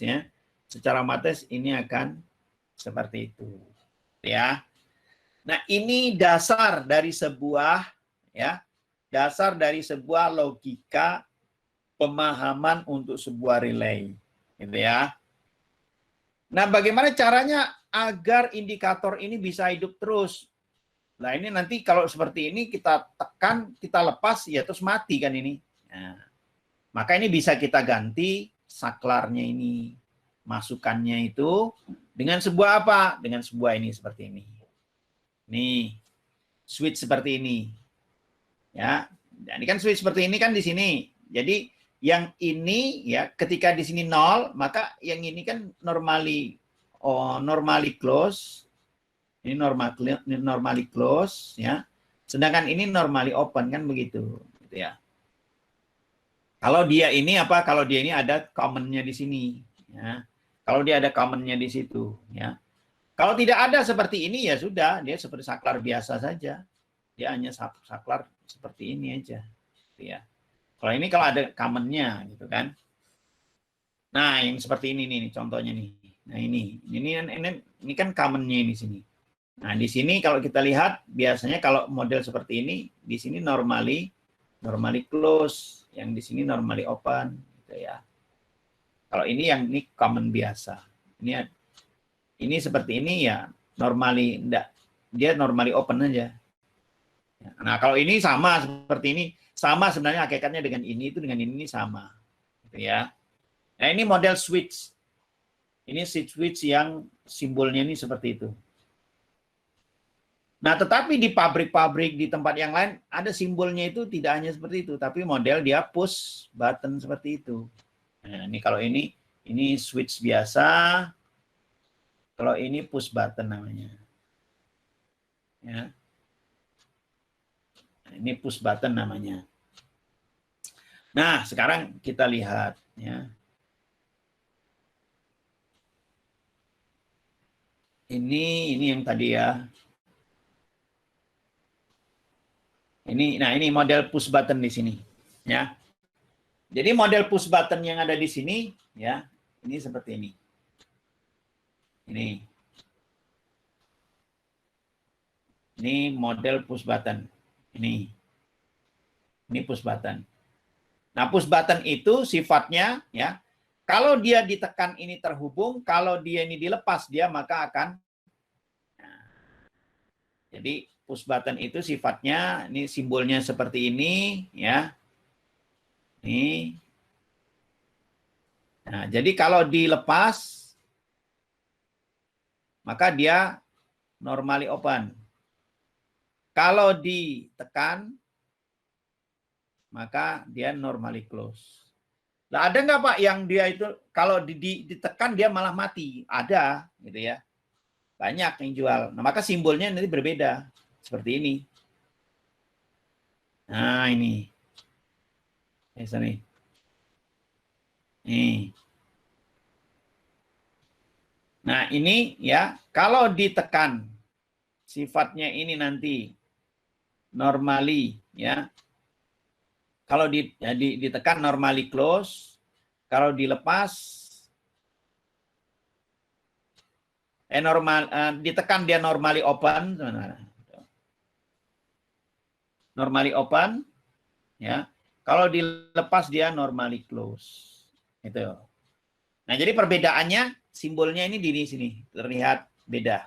ya, secara otomatis ini akan seperti itu. Ya. Nah, ini dasar dari sebuah logika pemahaman untuk sebuah relay, gitu ya. Nah, bagaimana caranya agar indikator ini bisa hidup terus? Nah, ini nanti kalau seperti ini kita tekan, kita lepas, ya terus mati kan ini. Nah, maka ini bisa kita ganti saklarnya ini, masukannya itu dengan sebuah apa? Dengan sebuah ini seperti ini. Nih, switch seperti ini. Ya, ini kan switch seperti ini kan di sini. Jadi yang ini ya ketika di sini 0, maka yang ini kan normally close. Ini normally close ya. Sedangkan ini normally open kan begitu, gitu ya. Kalau dia ini apa? Kalau dia ini ada common-nya di sini ya. Kalau dia ada common-nya di situ ya. Kalau tidak ada seperti ini ya sudah, dia seperti saklar biasa saja. Dia hanya saklar seperti ini aja, gitu ya. Kalau ini kalau ada common-nya gitu kan. Nah, yang seperti ini nih contohnya nih. Nah, ini kan common-nya ini sini. Nah, di sini kalau kita lihat biasanya kalau model seperti ini di sini normally close, yang di sini normally open gitu ya. Kalau ini yang ini common biasa. Ini seperti ini ya normally enggak, dia normally open aja. Nah, kalau ini sama seperti ini, sama sebenarnya hakikatnya dengan ini sama. Gitu ya. Nah, ini model switch. Ini switch yang simbolnya ini seperti itu. Nah, tetapi di pabrik-pabrik di tempat yang lain ada simbolnya itu tidak hanya seperti itu, tapi model dia push button seperti itu. Nah, ini kalau ini switch biasa. Kalau ini push button namanya. Ya. Ini push button namanya. Nah, sekarang kita lihat ya. Ini yang tadi ya. Ini model push button di sini, ya. Jadi model push button yang ada di sini, ya, ini seperti ini. Ini model push button. Ini push button. Nah, push button itu sifatnya, ya, kalau dia ditekan ini terhubung, kalau dia ini dilepas dia maka akan. Nah, jadi push button itu sifatnya, ini simbolnya seperti ini, ya. Ini. Nah, jadi kalau dilepas, maka dia normally open. Kalau ditekan, maka dia normally close. Nah, ada nggak Pak yang dia itu kalau ditekan dia malah mati? Ada, gitu ya. Banyak yang jual. Nah, maka simbolnya nanti berbeda. Seperti ini. Nah, ini. Nih. Nah, ini ya, kalau ditekan sifatnya ini nanti normally ya. Kalau ditekan normally close, kalau dilepas ditekan dia normally open, normally open ya. Kalau dilepas dia normally close. Itu. Nah, jadi perbedaannya simbolnya ini di sini terlihat beda.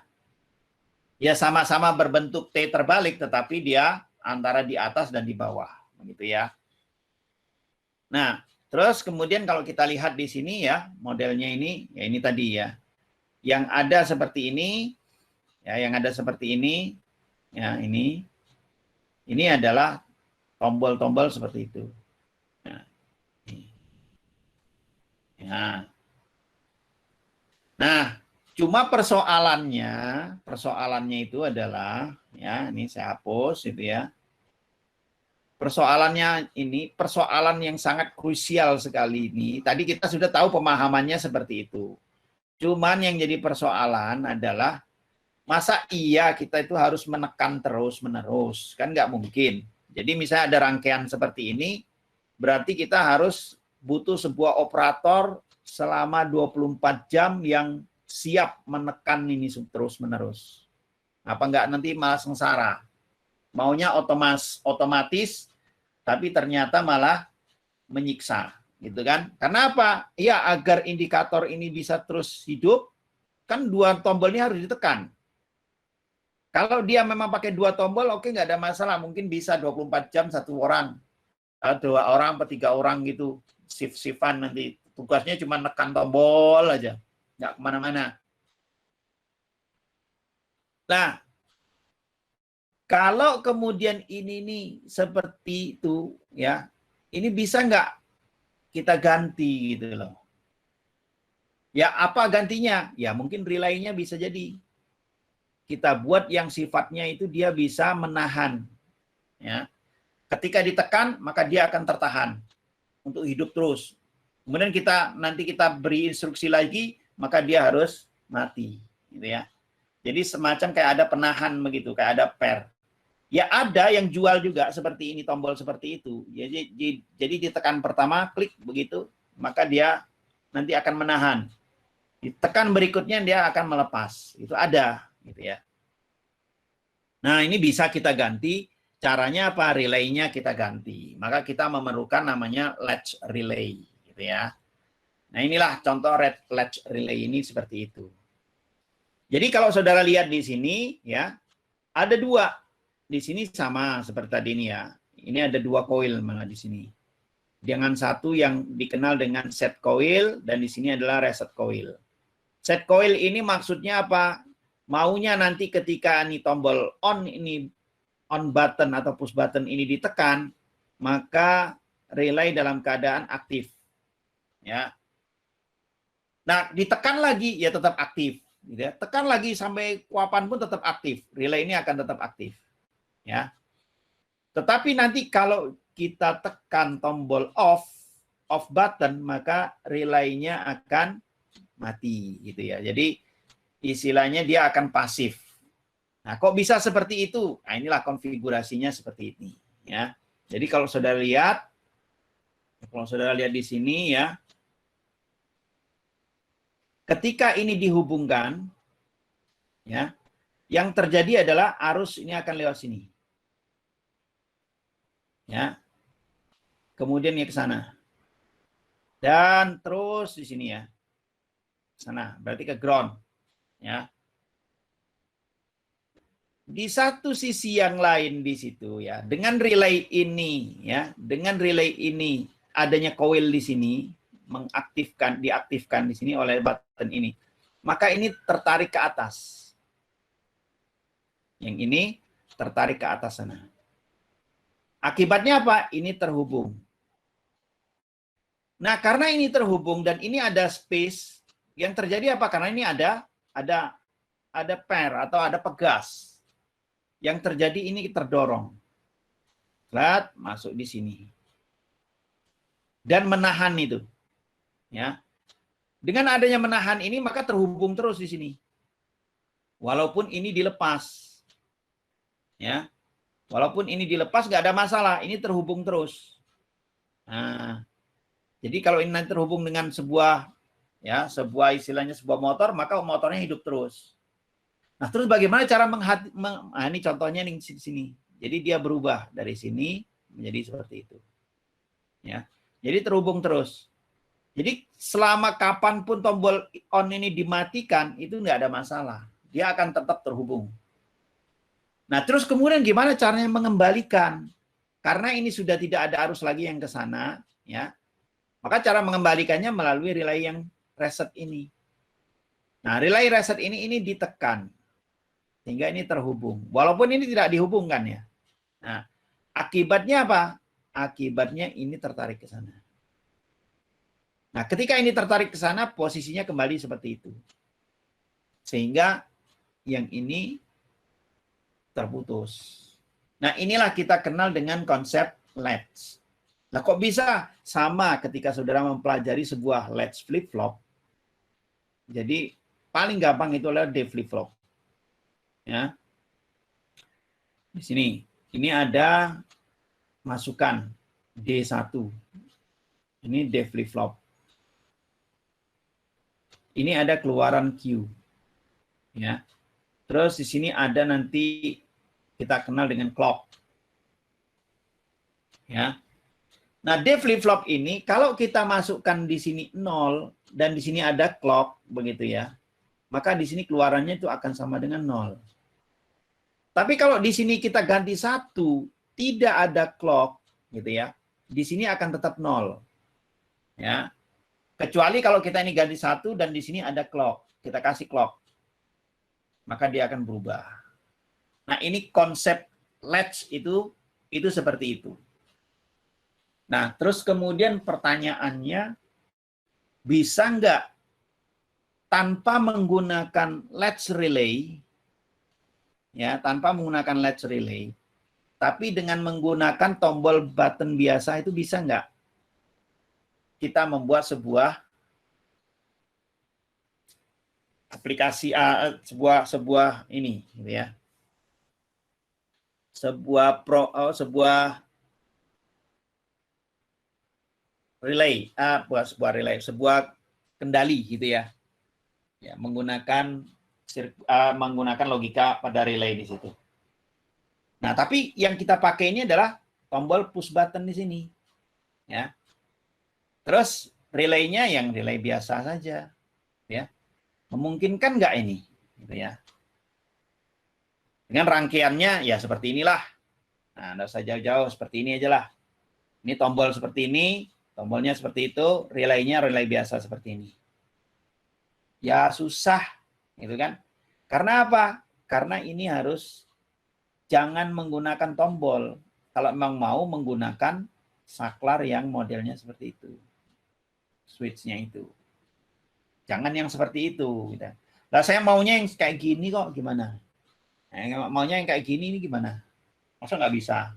Ya sama-sama berbentuk T terbalik tetapi dia antara di atas dan di bawah, begitu ya. Nah, terus kemudian kalau kita lihat di sini ya, modelnya ini ya ini tadi ya. Yang ada seperti ini ya, yang ada seperti ini ya, ini adalah tombol-tombol seperti itu. Nah, Ya. Nah, cuma persoalannya itu adalah, ya ini saya hapus itu ya. Persoalannya ini persoalan yang sangat krusial sekali ini. Tadi kita sudah tahu pemahamannya seperti itu. Cuman yang jadi persoalan adalah masa iya kita itu harus menekan terus-menerus? Kan nggak mungkin. Jadi misalnya ada rangkaian seperti ini, berarti kita harus butuh sebuah operator selama 24 jam yang siap menekan ini terus-menerus. Apa nggak nanti malah sengsara? Maunya otomatis, tapi ternyata malah menyiksa. Gitu kan? Karena apa? Ya agar indikator ini bisa terus hidup, kan dua tombol ini harus ditekan. Kalau dia memang pakai dua tombol, oke, nggak ada masalah. Mungkin bisa 24 jam satu orang. Dua orang atau tiga orang gitu. Shift-shiftan nanti. Tugasnya cuma nekan tombol aja. Nggak kemana-mana. Nah, kalau kemudian ini nih seperti itu, ya, ini bisa nggak kita ganti gitu loh. Ya, apa gantinya? Ya, mungkin relaynya bisa jadi kita buat yang sifatnya itu dia bisa menahan. Ya. Ketika ditekan, maka dia akan tertahan untuk hidup terus. Kemudian nanti kita beri instruksi lagi, maka dia harus mati, gitu ya. Jadi semacam kayak ada penahan begitu, kayak ada per. Ya ada yang jual juga seperti ini, tombol seperti itu. Jadi ditekan pertama, klik begitu, maka dia nanti akan menahan. Ditekan berikutnya dia akan melepas. Itu ada, gitu ya. Nah, ini bisa kita ganti. Caranya apa? Relaynya kita ganti. Maka kita memerlukan namanya latch relay, gitu ya. Nah, inilah contoh latch relay ini seperti itu. Jadi kalau saudara lihat di sini, ya, ada dua. Di sini sama seperti tadi ini ya. Ini ada dua coil malah di sini. Dengan satu yang dikenal dengan set coil dan di sini adalah reset coil. Set coil ini maksudnya apa? Maunya nanti ketika ini tombol on button atau push button ini ditekan, maka relay dalam keadaan aktif. Ya. Nah, ditekan lagi ya tetap aktif. Gitu ya. Tekan lagi sampai kapan pun tetap aktif. Relay ini akan tetap aktif. Ya. Tetapi nanti kalau kita tekan tombol off button, maka relaynya akan mati gitu ya. Jadi istilahnya dia akan pasif. Nah, kok bisa seperti itu? Nah, inilah konfigurasinya seperti ini ya. Jadi kalau saudara lihat di sini ya, ketika ini dihubungkan ya, yang terjadi adalah arus ini akan lewat sini. Ya. Kemudian ya ke sana. Dan terus di sini ya. Sana, berarti ke ground. Ya. Di satu sisi yang lain di situ ya, dengan relay ini ya, dengan relay ini adanya coil di sini diaktifkan di sini oleh button ini. Maka ini tertarik ke atas. Yang ini tertarik ke atas sana. Akibatnya apa? Ini terhubung. Nah, karena ini terhubung dan ini ada space, yang terjadi apa? Karena ini ada pair atau ada pegas. Yang terjadi ini terdorong. Lihat, masuk di sini. Dan menahan itu. Ya. Dengan adanya menahan ini maka terhubung terus di sini. Walaupun ini dilepas. Ya. Walaupun ini dilepas nggak ada masalah, ini terhubung terus. Nah, jadi kalau ini nanti terhubung dengan sebuah istilahnya sebuah motor, maka motornya hidup terus. Nah, terus bagaimana cara ini contohnya di sini. Jadi dia berubah dari sini menjadi seperti itu. Ya. Jadi terhubung terus. Jadi selama kapanpun tombol on ini dimatikan, itu nggak ada masalah. Dia akan tetap terhubung. Nah, terus kemudian gimana caranya mengembalikan? Karena ini sudah tidak ada arus lagi yang ke sana, ya. Maka cara mengembalikannya melalui relay yang reset ini. Nah, relay reset ini ditekan. Sehingga ini terhubung. Walaupun ini tidak dihubungkan ya. Nah, akibatnya apa? Akibatnya ini tertarik ke sana. Nah, ketika ini tertarik ke sana, posisinya kembali seperti itu. Sehingga yang ini terputus. Nah, inilah kita kenal dengan konsep latch. Nah, kok bisa sama ketika saudara mempelajari sebuah latch flip-flop? Jadi, paling gampang itu adalah D flip-flop. Ya. Di sini, ini ada masukan D1. Ini D flip-flop. Ini ada keluaran Q. Ya. Terus di sini ada nanti kita kenal dengan clock. Ya. Nah, D flip-flop ini kalau kita masukkan di sini 0 dan di sini ada clock begitu ya. Maka di sini keluarannya itu akan sama dengan 0. Tapi kalau di sini kita ganti 1, tidak ada clock gitu ya. Di sini akan tetap 0. Ya. Kecuali kalau kita ini ganti 1 dan di sini ada clock. Kita kasih clock. Maka dia akan berubah. Nah, ini konsep latch itu seperti itu. Nah, terus kemudian pertanyaannya, bisa nggak tanpa menggunakan latch relay, ya, tanpa menggunakan latch relay, tapi dengan menggunakan tombol button biasa itu bisa nggak kita membuat sebuah aplikasi, sebuah ini, gitu ya, sebuah relay, sebuah kendali gitu ya, ya menggunakan logika pada relay di situ. Nah, tapi yang kita pakai ini adalah tombol push button di sini, ya. Terus relaynya yang relay biasa saja, ya. Memungkinkan nggak ini, gitu ya? Dengan rangkaiannya ya seperti inilah. Nah, nggak usah jauh-jauh, seperti ini aja lah. Ini tombol seperti ini, tombolnya seperti itu, relaynya relay biasa seperti ini. Ya susah, gitu kan? Karena apa? Karena ini harus jangan menggunakan tombol. Kalau memang mau menggunakan saklar yang modelnya seperti itu. Switch-nya itu. Jangan yang seperti itu. Gitu. Nah, saya maunya yang kayak gini kok, gimana? Nah, maunya yang kayak gini ini gimana? Masa nggak bisa?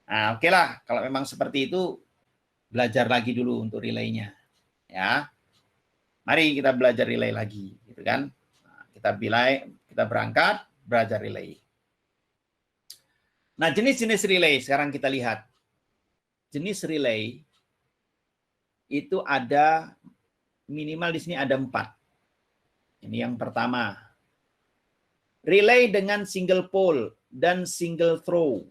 Nah, oke lah. Kalau memang seperti itu, belajar lagi dulu untuk relaynya. Ya. Mari kita belajar relay lagi. Gitu kan? Nah, kita berangkat, belajar relay. Nah, jenis-jenis relay sekarang kita lihat. Jenis relay itu ada minimal di sini ada 4. Ini yang pertama. Relay dengan single pole dan single throw.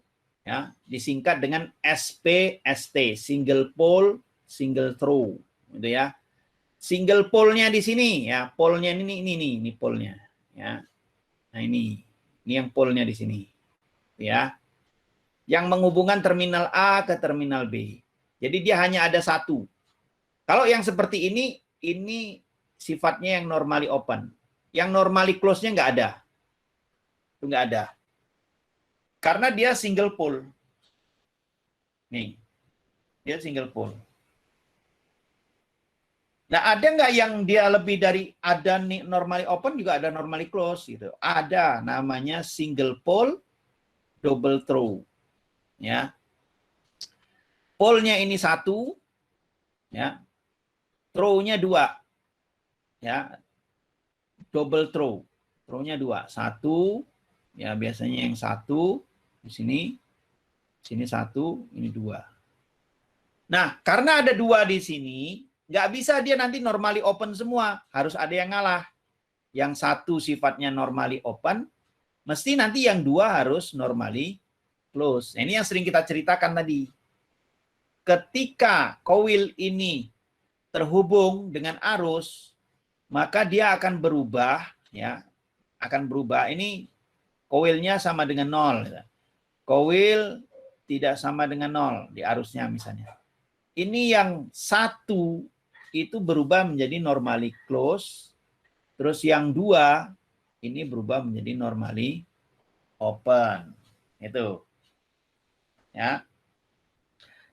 Ya, disingkat dengan SPST, single pole, single throw, gitu ya. Single pole-nya di sini ya, pole-nya ini pole-nya, ya. Nah, ini yang pole-nya di sini. Ya. Yang menghubungkan terminal A ke terminal B. Jadi dia hanya ada satu. Kalau yang seperti ini sifatnya yang normally open. Yang normally close-nya nggak ada. Itu nggak ada. Karena dia single pole. Nih, dia single pole. Nah, ada nggak yang dia lebih dari, ada nih normally open juga ada normally close gitu. Ada, namanya single pole, double throw. Ya. Pole-nya ini 1, ya. Throw-nya 2. Ya. Double throw. Throw-nya 2. 1, ya biasanya yang 1 di sini 1, ini 2. Nah, karena ada 2 di sini, nggak bisa dia nanti normally open semua. Harus ada yang ngalah. Yang 1 sifatnya normally open, mesti nanti yang 2 harus normally close. Nah, ini yang sering kita ceritakan tadi. Ketika coil ini terhubung dengan arus, maka dia akan berubah, ya, akan berubah. Ini coilnya sama dengan 0. Coil tidak sama dengan 0 di arusnya misalnya. Ini yang 1 itu berubah menjadi normally close, terus yang 2 ini berubah menjadi normally open. Itu. Ya.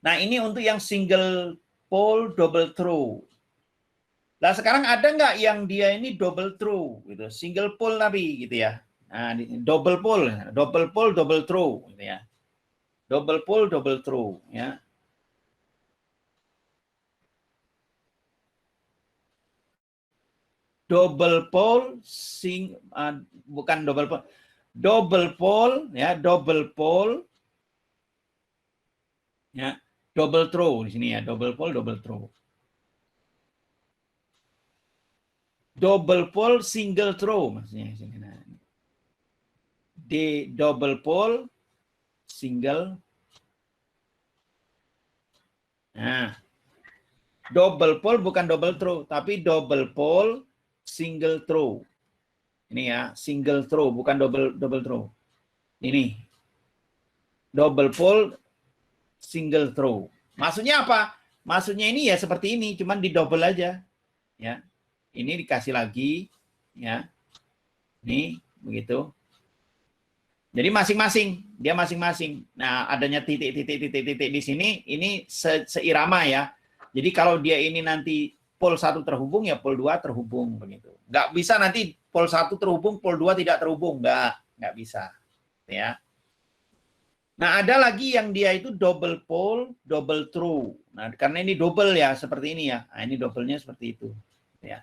Nah, ini untuk yang single pole double throw. Nah, sekarang ada nggak yang dia ini double true gitu, single pole tapi gitu ya. Nah, double pole, double true gitu ya. Double pole, double true ya. Double pole bukan double pole. Double pole ya, double pole ya. Double true di sini ya, double pole, double true. Double pole single throw maksudnya sini. Nah, di double pole single. Nah, double pole bukan double throw, tapi double pole single throw. Ini ya, single throw bukan double throw. Ini double pole single throw. Maksudnya apa? Maksudnya ini ya seperti ini, cuman di double aja. Ya. Ini dikasih lagi ya. Ini begitu. Jadi masing-masing, dia masing-masing. Nah, adanya titik-titik di sini ini seirama ya. Jadi kalau dia ini nanti pol 1 terhubung ya pol 2 terhubung begitu. Nggak bisa nanti pol 1 terhubung, pol 2 tidak terhubung, nggak bisa. Ya. Nah, ada lagi yang dia itu double pole, double true. Nah, karena ini double ya seperti ini ya. Nah, ini double-nya seperti itu. Ya.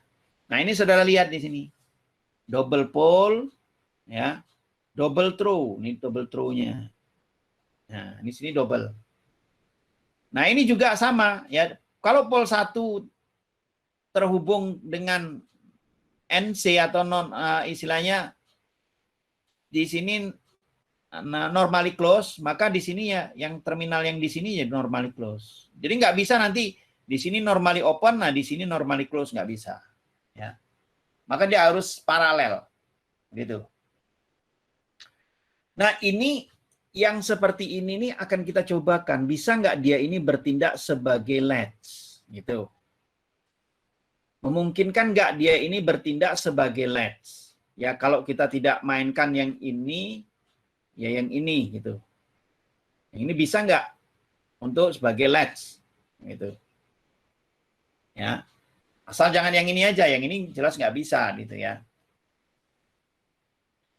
Nah, ini saudara lihat di sini. Double pole ya. Double true, ini double true-nya. Nah, di sini double. Nah, ini juga sama ya. Kalau pol 1 terhubung dengan NC atau istilahnya di sini normally close, maka di sini ya yang terminal yang di sini ya normally close. Jadi nggak bisa nanti di sini normally open, nah di sini normally close nggak bisa. Ya. Maka dia harus paralel. Gitu. Nah, ini yang seperti ini nih akan kita cobakan. Bisa nggak dia ini bertindak sebagai latch? Gitu. Memungkinkan nggak dia ini bertindak sebagai latch? Ya, kalau kita tidak mainkan yang ini, ya yang ini gitu. Yang ini bisa nggak untuk sebagai latch? Gitu. Ya. Asal jangan yang ini aja, yang ini jelas nggak bisa gitu ya.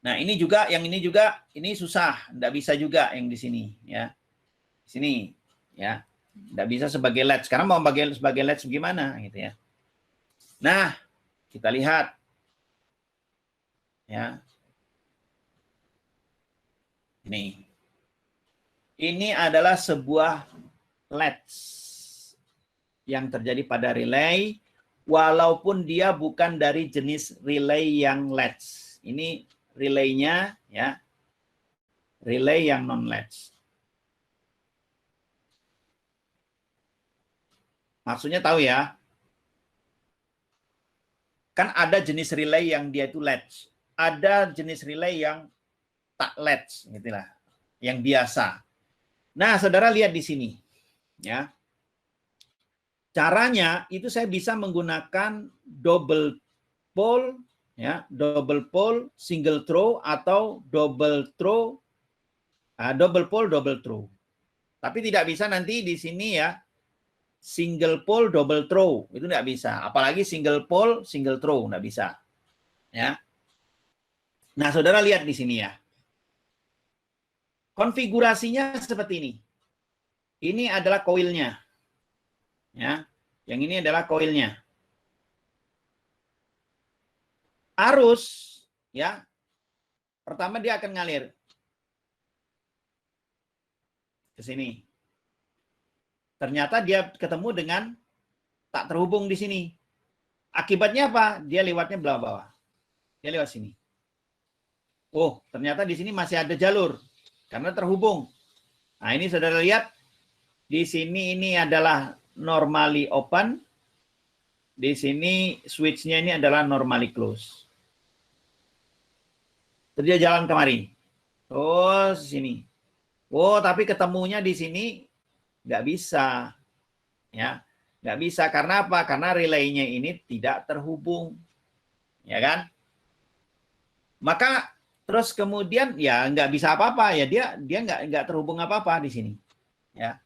Nah, ini juga, yang ini juga, ini susah, nggak bisa juga yang di sini ya. Sini ya. Nggak bisa sebagai latch. Sekarang mau sebagai latch gimana gitu ya. Nah, kita lihat ya. Ini adalah sebuah latch yang terjadi pada relay walaupun dia bukan dari jenis relay yang latch. Ini relaynya ya. Relay yang non latch. Maksudnya tahu ya? Kan ada jenis relay yang dia itu latch. Ada jenis relay yang tak latch, gitulah. Yang biasa. Nah, saudara lihat di sini. Ya. Caranya itu saya bisa menggunakan double pole, ya, double pole, single throw, atau double throw, double pole, double throw. Tapi tidak bisa nanti di sini ya, single pole, double throw. Itu tidak bisa. Apalagi single pole, single throw. Tidak bisa. Ya. Nah, saudara lihat di sini ya. Konfigurasinya seperti ini. Ini adalah koilnya. Ya. Yang ini adalah koilnya. Arus, ya. Pertama dia akan ngalir ke sini. Ternyata dia ketemu dengan tak terhubung di sini. Akibatnya apa? Dia lewatnya bawah-bawah. Dia lewat sini. Oh, ternyata di sini masih ada jalur karena terhubung. Nah, ini saudara lihat di sini ini adalah normally open. Di sini switch-nya ini adalah normally close. Terus dia jalan kemari. Oh, sini. Oh, tapi ketemunya di sini nggak bisa. Ya, nggak bisa. Karena apa? Karena relaynya ini tidak terhubung. Ya kan? Maka terus kemudian ya nggak bisa apa-apa ya, dia nggak terhubung apa-apa di sini. Ya.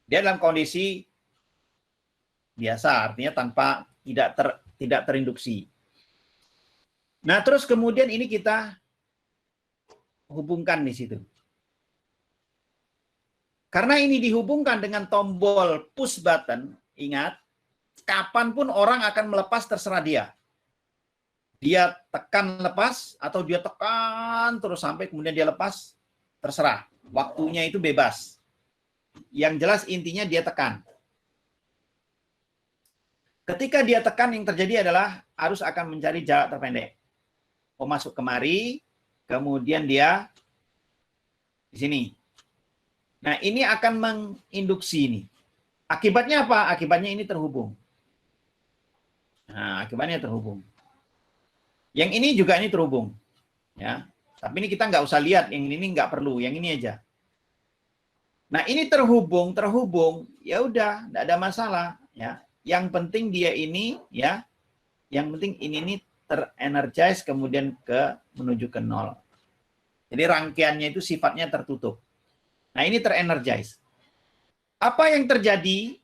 Dia dalam kondisi biasa, artinya tanpa tidak terinduksi. Nah, terus kemudian ini kita hubungkan di situ. Karena ini dihubungkan dengan tombol push button, ingat, kapanpun orang akan melepas terserah dia. Dia tekan lepas atau dia tekan terus sampai kemudian dia lepas, terserah. Waktunya itu bebas. Yang jelas intinya dia tekan. Ketika dia tekan, yang terjadi adalah arus akan mencari jarak terpendek. Masuk kemari, kemudian dia di sini. Nah, ini akan menginduksi ini. Akibatnya apa? Akibatnya ini terhubung. Nah, akibatnya terhubung. Yang ini juga ini terhubung. Ya. Tapi ini kita nggak usah lihat, yang ini nggak perlu, yang ini aja. Nah, ini terhubung, ya udah, nggak ada masalah. Ya. Yang penting dia ini, ya, yang penting ini terenergize kemudian menuju ke 0. Jadi rangkaiannya itu sifatnya tertutup. Nah, ini terenergize. Apa yang terjadi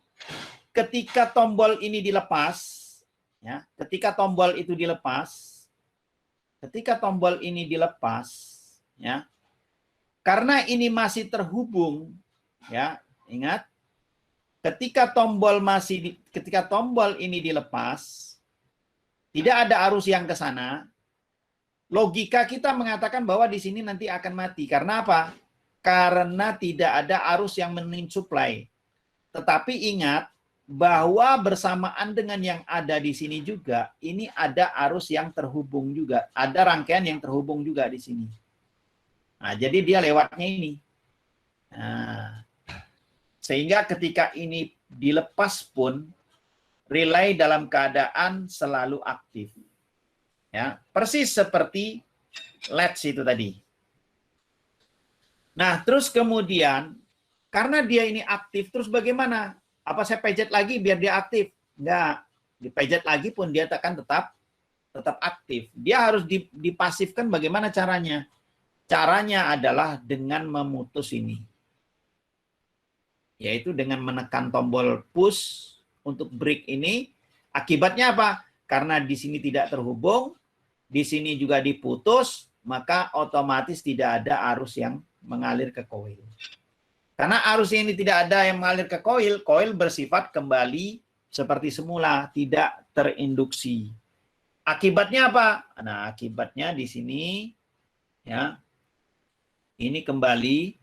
ketika tombol ini dilepas? Ya, ketika tombol itu dilepas, ya, karena ini masih terhubung, ya, ingat, ketika tombol ini dilepas, tidak ada arus yang ke sana. Logika kita mengatakan bahwa di sini nanti akan mati. Karena apa? Karena tidak ada arus yang mensupply. Tetapi ingat bahwa bersamaan dengan yang ada di sini juga, ini ada arus yang terhubung juga. Ada rangkaian yang terhubung juga di sini. Nah, jadi dia lewatnya ini. Nah, sehingga ketika ini dilepas pun, relay dalam keadaan selalu aktif. Ya, persis seperti latch itu tadi. Nah, terus kemudian karena dia ini aktif, terus bagaimana? Apa saya pejet lagi biar dia aktif? Enggak. Dipejet lagi pun dia akan tetap aktif. Dia harus dipasifkan. Bagaimana caranya? Caranya adalah dengan memutus ini. Yaitu dengan menekan tombol push untuk break ini. Akibatnya apa? Karena di sini tidak terhubung, di sini juga diputus, maka otomatis tidak ada arus yang mengalir ke koil. Karena arus ini tidak ada yang mengalir ke koil, koil bersifat kembali seperti semula, tidak terinduksi. Akibatnya apa? Nah, akibatnya di sini, ya, ini kembali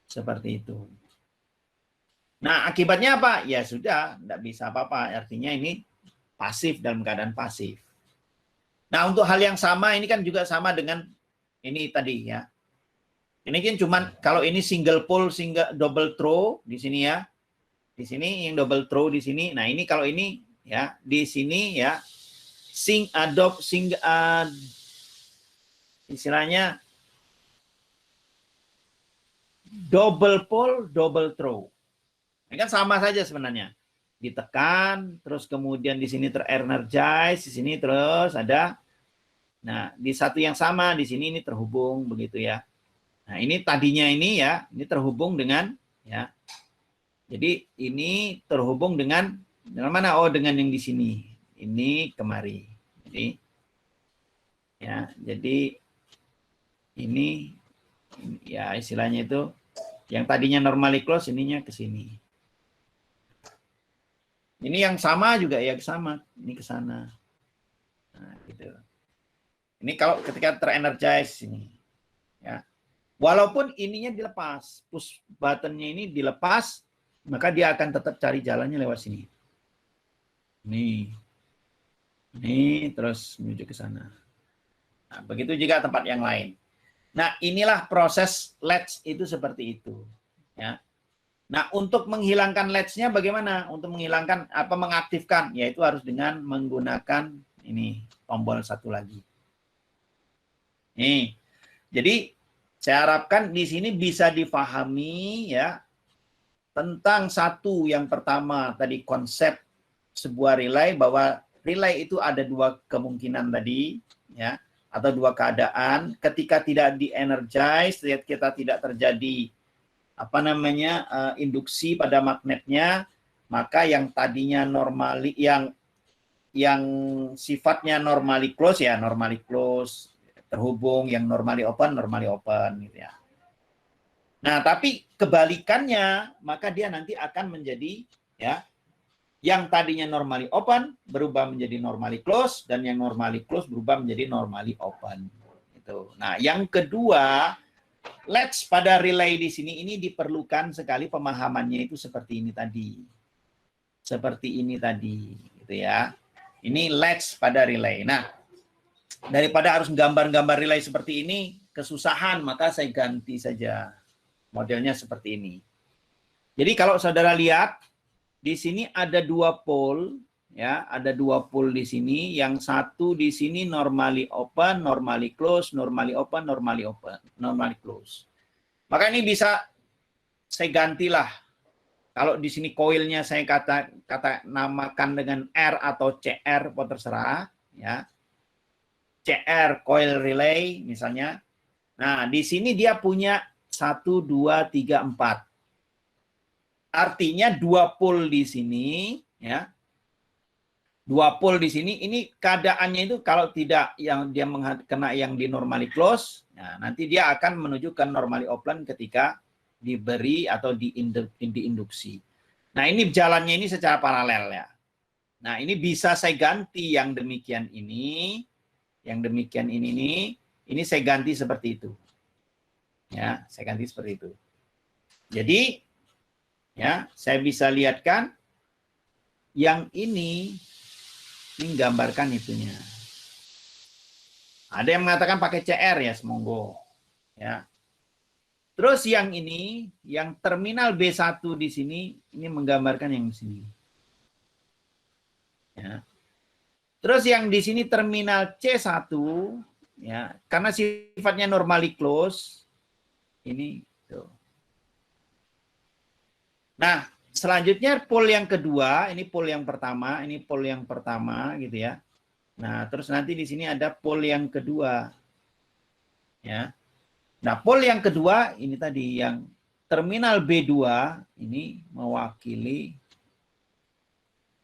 seperti itu. Nah, akibatnya apa? Ya sudah, tidak bisa apa-apa. Artinya ini pasif, dalam keadaan pasif. Nah, untuk hal yang sama, ini kan juga sama dengan ini tadi ya. Ini kan cuman kalau ini single pole, double throw di sini ya. Di sini yang double throw di sini. Nah, ini kalau ini ya, di sini ya istilahnya double pole, double throw. Ini kan sama saja sebenarnya. Ditekan, terus kemudian di sini terenergize, di sini terus ada. Nah, di satu yang sama di sini ini terhubung begitu ya. Nah, ini tadinya ini ya, ini terhubung dengan ya. Jadi ini terhubung dengan mana? Oh, dengan yang di sini. Ini kemari. Jadi ya, jadi ini ya istilahnya itu yang tadinya normally close ininya ke sini. Ini yang sama juga ya ke sama, ini ke sana. Nah, gitu. Ini kalau ketika terenergize ini ya. Walaupun ininya dilepas, push buttonnya ini dilepas, maka dia akan tetap cari jalannya lewat sini. Ini terus menuju ke sana. Nah, begitu juga tempat yang lain. Nah, inilah proses latch itu seperti itu. Ya. Nah, untuk menghilangkan latch-nya bagaimana? Untuk menghilangkan apa mengaktifkan, yaitu harus dengan menggunakan ini tombol satu lagi. Nih, jadi saya harapkan di sini bisa difahami ya tentang satu yang pertama tadi konsep sebuah relay, bahwa relay itu ada dua kemungkinan tadi ya, atau dua keadaan. Ketika tidak di-energize, kita tidak terjadi apa namanya induksi pada magnetnya, maka yang tadinya normali yang yang sifatnya normally close ya, normally close, terhubung, yang normally open gitu ya. Nah, tapi kebalikannya, maka dia nanti akan menjadi ya, yang tadinya normally open berubah menjadi normally close, dan yang normally close berubah menjadi normally open. Gitu. Nah, yang kedua, latch pada relay di sini ini diperlukan sekali pemahamannya itu seperti ini tadi. Seperti ini tadi, gitu ya. Ini latch pada relay. Nah, daripada harus gambar-gambar relay seperti ini, kesusahan, maka saya ganti saja. Modelnya seperti ini. Jadi kalau saudara lihat, di sini ada dua pole, ya, ada dua pole di sini. Yang satu di sini normally open, normally close, normally open, normally close. Maka ini bisa saya gantilah. Kalau di sini koilnya saya kata namakan dengan R atau CR, terserah, ya. CR coil relay misalnya. Nah, di sini dia punya 1, 2, 3, 4. Artinya dua pole di sini, ya. Dua pole di sini, ini keadaannya itu kalau tidak yang dia kena yang di normally close, nah, nanti dia akan menuju ke normally open ketika diberi atau diinduksi. Nah, ini jalannya ini secara paralel ya. Nah, ini bisa saya ganti yang demikian ini, yang demikian ini saya ganti seperti itu. Ya, saya ganti seperti itu. Jadi, ya, saya bisa lihatkan yang ini gambarkan itunya. Ada yang mengatakan pakai CR ya, semonggo. Ya. Terus yang ini, yang terminal B1 di sini, ini menggambarkan yang di sini. Ya. Terus yang di sini terminal C1, ya, karena sifatnya normally close, ini tuh. Nah, selanjutnya pole yang kedua, ini pole yang pertama, ini pole yang pertama gitu ya. Nah, terus nanti di sini ada pole yang kedua. Ya. Nah, pole yang kedua ini tadi yang terminal B2 ini mewakili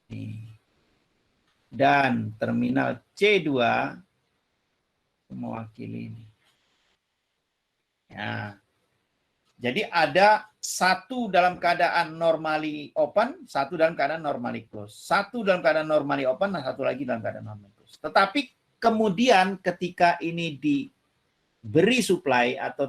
ini. Dan terminal C2 mewakili ini. Ya. Jadi ada satu dalam keadaan normally open, satu dalam keadaan normally close. Satu dalam keadaan normally open, dan satu lagi dalam keadaan normally close. Tetapi kemudian ketika ini diberi supply atau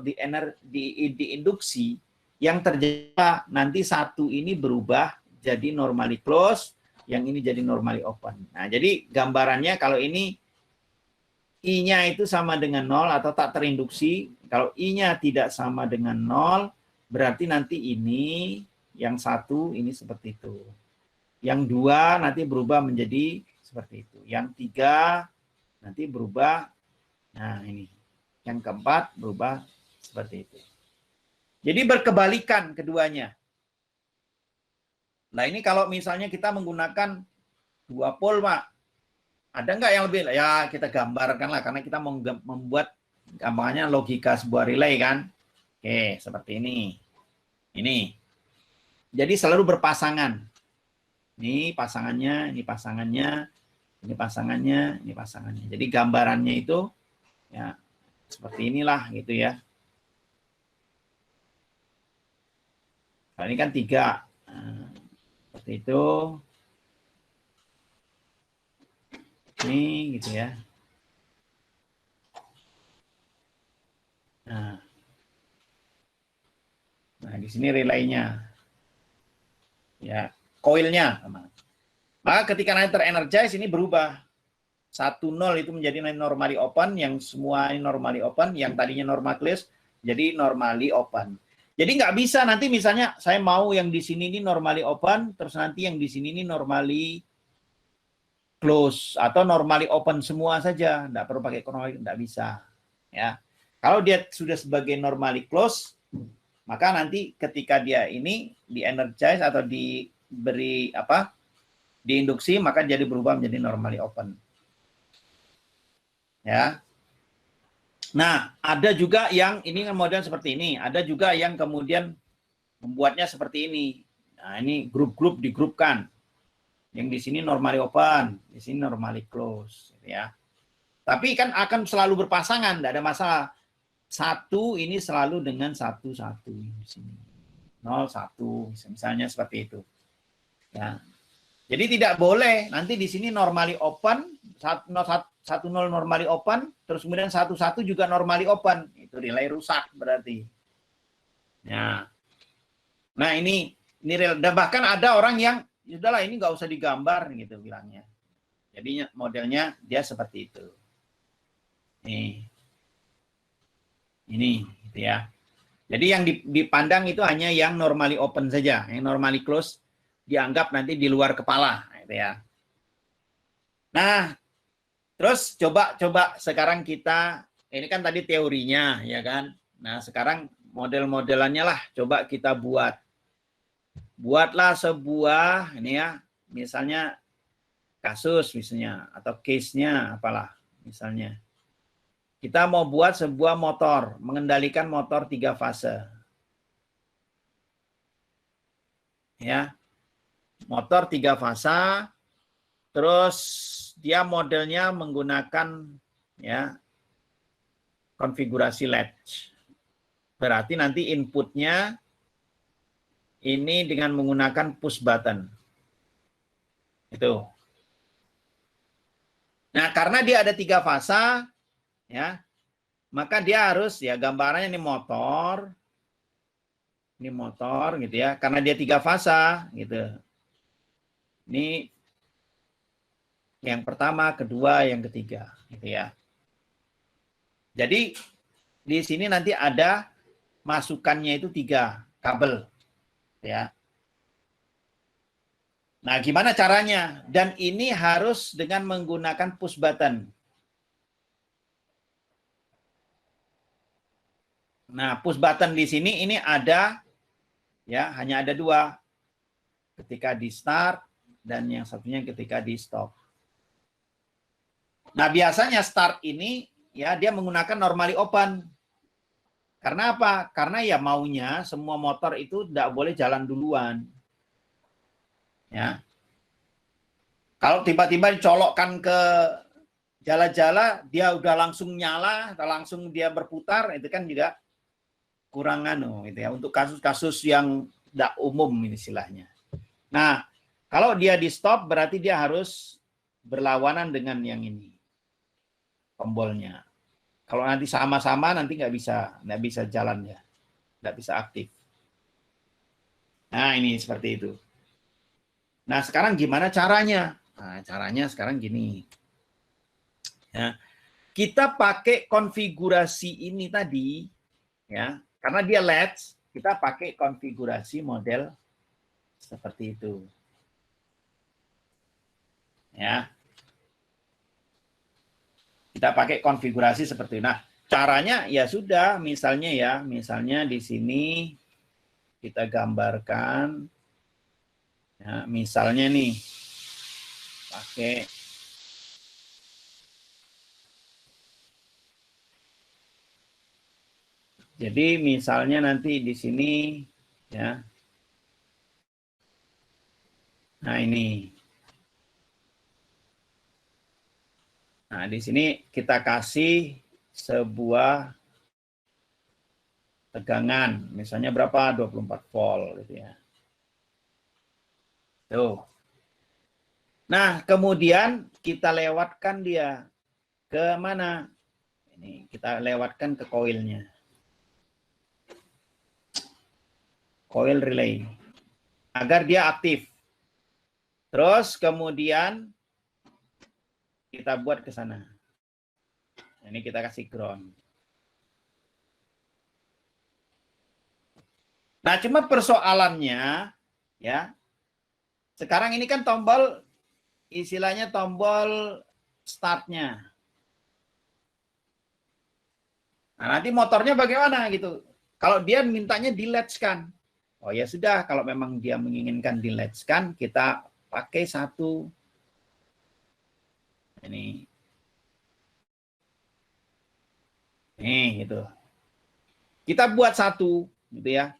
diinduksi, yang terjadi nanti satu ini berubah jadi normally close, yang ini jadi normally open. Nah, jadi gambarannya kalau ini I-nya itu sama dengan 0 atau tak terinduksi. Kalau I-nya tidak sama dengan 0, berarti nanti ini, yang satu, ini seperti itu. Yang dua nanti berubah menjadi seperti itu. Yang tiga nanti berubah, nah ini. Yang keempat berubah seperti itu. Jadi berkebalikan keduanya. Nah ini kalau misalnya kita menggunakan dua pole, Pak. Ada nggak yang lebih? Ya kita gambarkan lah, karena kita mau membuat gampangannya logika sebuah relay kan. Oke, seperti ini. Ini. Jadi selalu berpasangan. Ini pasangannya, ini pasangannya, ini pasangannya, ini pasangannya. Jadi gambarannya itu ya seperti inilah gitu ya. Nah, ini kan 3. Nah, seperti itu. Ini gitu ya. Nah di sini relaynya. Ya, koilnya. Maka ketika nanti terenergize ini berubah. 1, 0 itu menjadi normally open, yang semua ini normally open, yang tadinya normal close jadi normally open. Jadi nggak bisa nanti misalnya saya mau yang di sini ini normally open, terus nanti yang di sini ini normally close atau normally open semua saja, nggak perlu pakai kronologi, nggak bisa. Ya, kalau dia sudah sebagai normally close, maka nanti ketika dia ini di energize atau diberi apa, diinduksi, maka jadi berubah menjadi normally open. Ya. Nah, ada juga yang ini kan model seperti ini, ada juga yang kemudian membuatnya seperti ini. Nah, ini grup-grup digrupkan. Yang di sini normally open, di sini normally close, gitu ya. Tapi kan akan selalu berpasangan, tidak ada masalah. Satu ini selalu dengan satu di sini. 0, 1, misalnya seperti itu. Ya. Jadi tidak boleh nanti di sini normally open, 10 normally open, terus kemudian 11 juga normally open. Itu relay rusak berarti. Ya. Nah, ini real. Dan bahkan ada orang yang sudahlah ini nggak usah digambar gitu bilangnya. Jadi modelnya dia seperti itu. Ini gitu ya. Jadi yang dipandang itu hanya yang normally open saja, yang normally close dianggap nanti di luar kepala, gitu ya. Nah, terus coba sekarang kita, ini kan tadi teorinya, ya kan. Nah, sekarang model-modelannya lah, coba kita buat. Buatlah sebuah, ini ya, misalnya kasus misalnya, atau case-nya apalah, misalnya. Kita mau buat sebuah motor, mengendalikan motor 3 fase. Ya. Motor 3 fase, terus dia modelnya menggunakan ya konfigurasi latch. Berarti nanti inputnya ini dengan menggunakan push button. Itu. Nah, karena dia ada 3 fase, ya, maka dia harus ya gambarannya ini motor gitu ya, karena dia 3 fase gitu. Ini yang pertama, kedua, yang ketiga, gitu ya. Jadi di sini nanti ada masukannya itu 3 kabel, ya. Nah, gimana caranya? Dan ini harus dengan menggunakan push button. Nah, push button di sini ini ada, ya, hanya ada 2. Ketika di start dan yang satunya ketika di stop. Nah, biasanya start ini, ya, dia menggunakan normally open. Karena apa? Karena ya maunya semua motor itu tidak boleh jalan duluan. Ya. Kalau tiba-tiba dicolokkan ke jala-jala, dia udah langsung nyala, atau langsung dia berputar, itu kan juga kurang gitu ya. Untuk kasus-kasus yang tidak umum ini istilahnya. Nah, kalau dia di stop berarti dia harus berlawanan dengan yang ini, tombolnya. Kalau nanti sama-sama nanti nggak bisa jalan ya, nggak bisa aktif. Nah, ini seperti itu. Nah, sekarang gimana caranya? Nah, caranya sekarang gini. Ya, kita pakai konfigurasi ini tadi, ya, karena dia latch, kita pakai konfigurasi model seperti itu. Ya. Kita pakai konfigurasi seperti itu. Nah, caranya ya sudah, misalnya di sini kita gambarkan, ya, misalnya nih, pakai jadi misalnya nanti di sini, ya, nah ini. Nah, di sini kita kasih sebuah tegangan, misalnya berapa? 24 volt gitu ya. Tuh. Nah, kemudian kita lewatkan dia ke mana? Ini kita lewatkan ke koilnya. Coil relay. Agar dia aktif. Terus kemudian kita buat ke sana. Ini kita kasih ground. Nah, cuma persoalannya, ya, sekarang ini kan tombol, istilahnya tombol startnya. Nah, nanti motornya bagaimana gitu? Kalau dia mintanya di-latch-kan. Oh ya sudah, kalau memang dia menginginkan di-latch-kan, kita pakai satu. Ini gitu. Kita buat satu, gitu ya.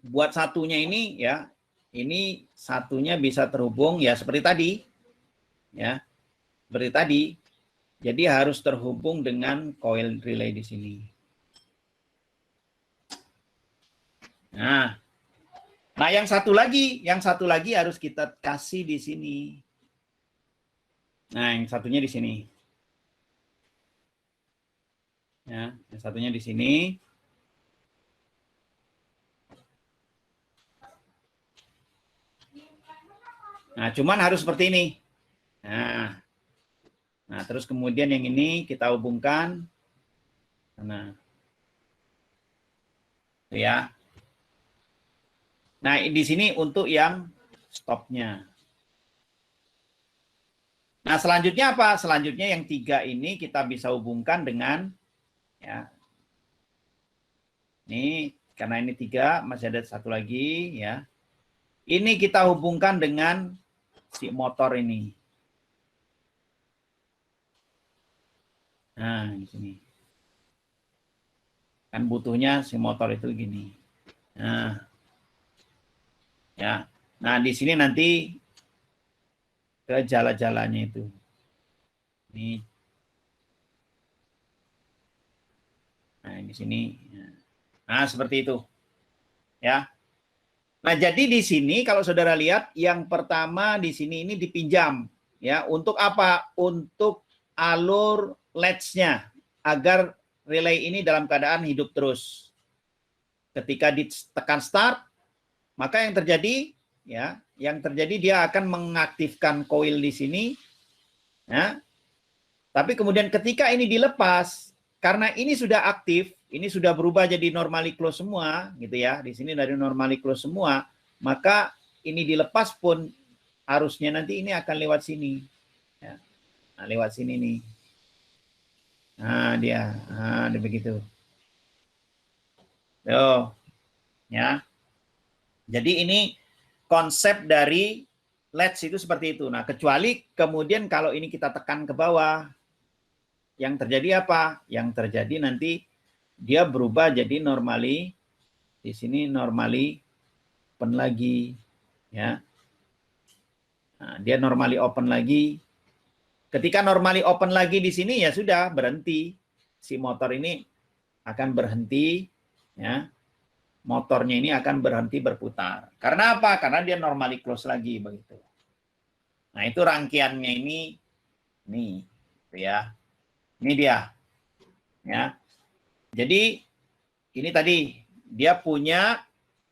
Buat satunya ini ya, ini satunya bisa terhubung ya seperti tadi. Ya, seperti tadi. Jadi harus terhubung dengan coil relay di sini. Nah, yang satu lagi harus kita kasih di sini. Nah, yang satunya di sini. Ya, yang satunya di sini. Nah, cuman harus seperti ini. Nah, terus kemudian yang ini kita hubungkan. Nah, ya. Nah, di sini untuk yang stopnya. Nah, selanjutnya apa? Selanjutnya yang 3 ini kita bisa hubungkan dengan, ya. Ini, karena ini 3, masih ada satu lagi, ya. Ini kita hubungkan dengan si motor ini. Nah, di sini. Kan butuhnya si motor itu gini. Nah, ya. Nah, di sini nanti ke jala-jalanya itu. Ini. Nah, di sini. Nah, seperti itu. Ya. Nah, jadi di sini kalau saudara lihat yang pertama di sini ini dipinjam, ya. Untuk apa? Untuk alur latch-nya agar relay ini dalam keadaan hidup terus. Ketika ditekan start, maka yang terjadi, ya, dia akan mengaktifkan coil di sini, ya. Tapi kemudian ketika ini dilepas, karena ini sudah aktif, ini sudah berubah jadi normally close semua, gitu ya. Di sini dari normally close semua, maka ini dilepas pun arusnya nanti ini akan lewat sini, ya. Nah, lewat sini nih. Nah, dia begitu. Tuh, ya. Jadi ini konsep dari latch itu seperti itu. Nah, kecuali kemudian kalau ini kita tekan ke bawah, yang terjadi apa? Yang terjadi nanti dia berubah jadi normally, di sini normally open lagi, ya. Nah, dia normally open lagi. Ketika normally open lagi di sini ya sudah berhenti. Si motor ini akan berhenti, ya. Motornya ini akan berhenti berputar. Karena apa? Karena dia normally close lagi begitu. Nah, itu rangkaiannya ini nih, gitu ya. Ini dia. Ya. Jadi ini tadi dia punya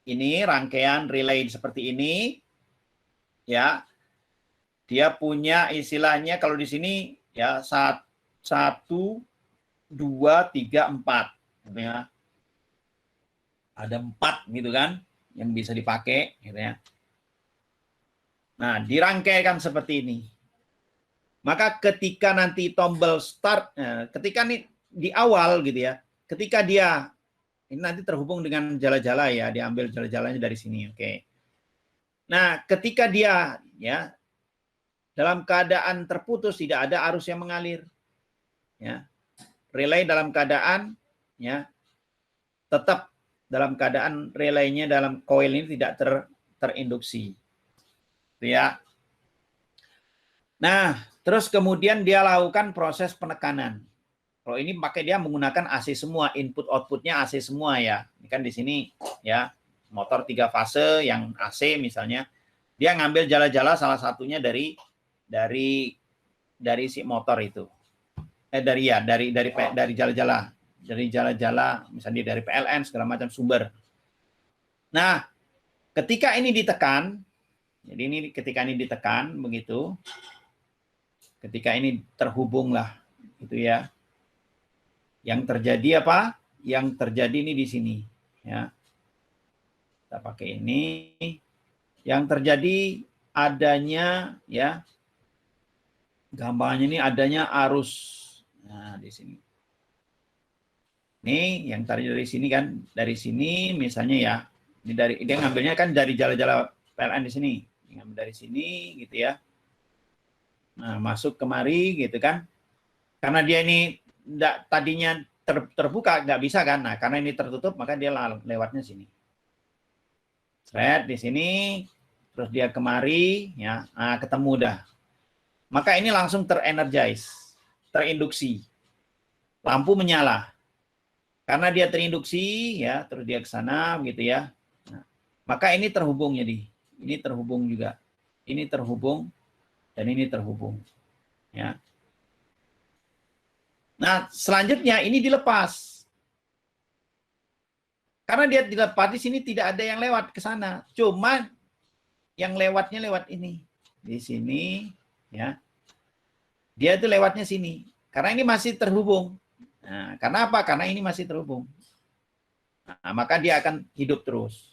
ini rangkaian relay seperti ini, ya. Dia punya istilahnya kalau di sini ya 1, 2, 3, 4, ya. Ada 4 gitu kan yang bisa dipakai, gitu ya. Nah, dirangkaikan seperti ini. Maka ketika nanti tombol start, ketika nih di awal gitu ya, ketika dia ini nanti terhubung dengan jala-jala ya, diambil jala-jalanya dari sini, oke. Nah, ketika dia ya dalam keadaan terputus, tidak ada arus yang mengalir, ya, relay dalam keadaan ya tetap dalam keadaan relaynya dalam coil ini tidak terinduksi, ya. Nah, terus kemudian dia lakukan proses penekanan. Kalau ini pakai dia menggunakan AC semua, input outputnya AC semua ya. Ini kan di sini ya motor 3 fase yang AC misalnya, dia ngambil jala-jala salah satunya dari si motor itu. Dari jala-jala misalnya dari PLN segala macam sumber. Nah, ketika ini ditekan, jadi ini ketika ini ditekan begitu, ketika ini terhubunglah gitu ya. Yang terjadi apa? Yang terjadi ini di sini ya. Kita pakai ini. Yang terjadi adanya ya gambarnya ini adanya arus. Nah, di sini. Nih, yang tadi dari sini kan, dari sini misalnya ya. Ini dari dia ngambilnya kan dari jala-jala PLN di sini. Ngambil dari sini gitu ya. Nah, masuk kemari gitu kan. Karena dia ini tadinya terbuka, nggak bisa kan. Nah, karena ini tertutup, maka dia lewatnya sini. Thread di sini. terus dia kemari, ya, nah, ketemu dah. Maka ini langsung terenergize, terinduksi. Lampu menyala. Karena dia terinduksi, ya, terus dia ke sana, begitu ya. Nah, maka ini terhubung jadi. Ini terhubung juga. Ini terhubung dan ini terhubung. Ya. Nah, selanjutnya ini dilepas. Karena dia dilepas di sini tidak ada yang lewat ke sana. Cuma yang lewatnya lewat ini. Di sini, ya. Dia itu lewatnya sini. Karena ini masih terhubung. Nah, karena apa? Karena ini masih terhubung. Nah, maka dia akan hidup terus.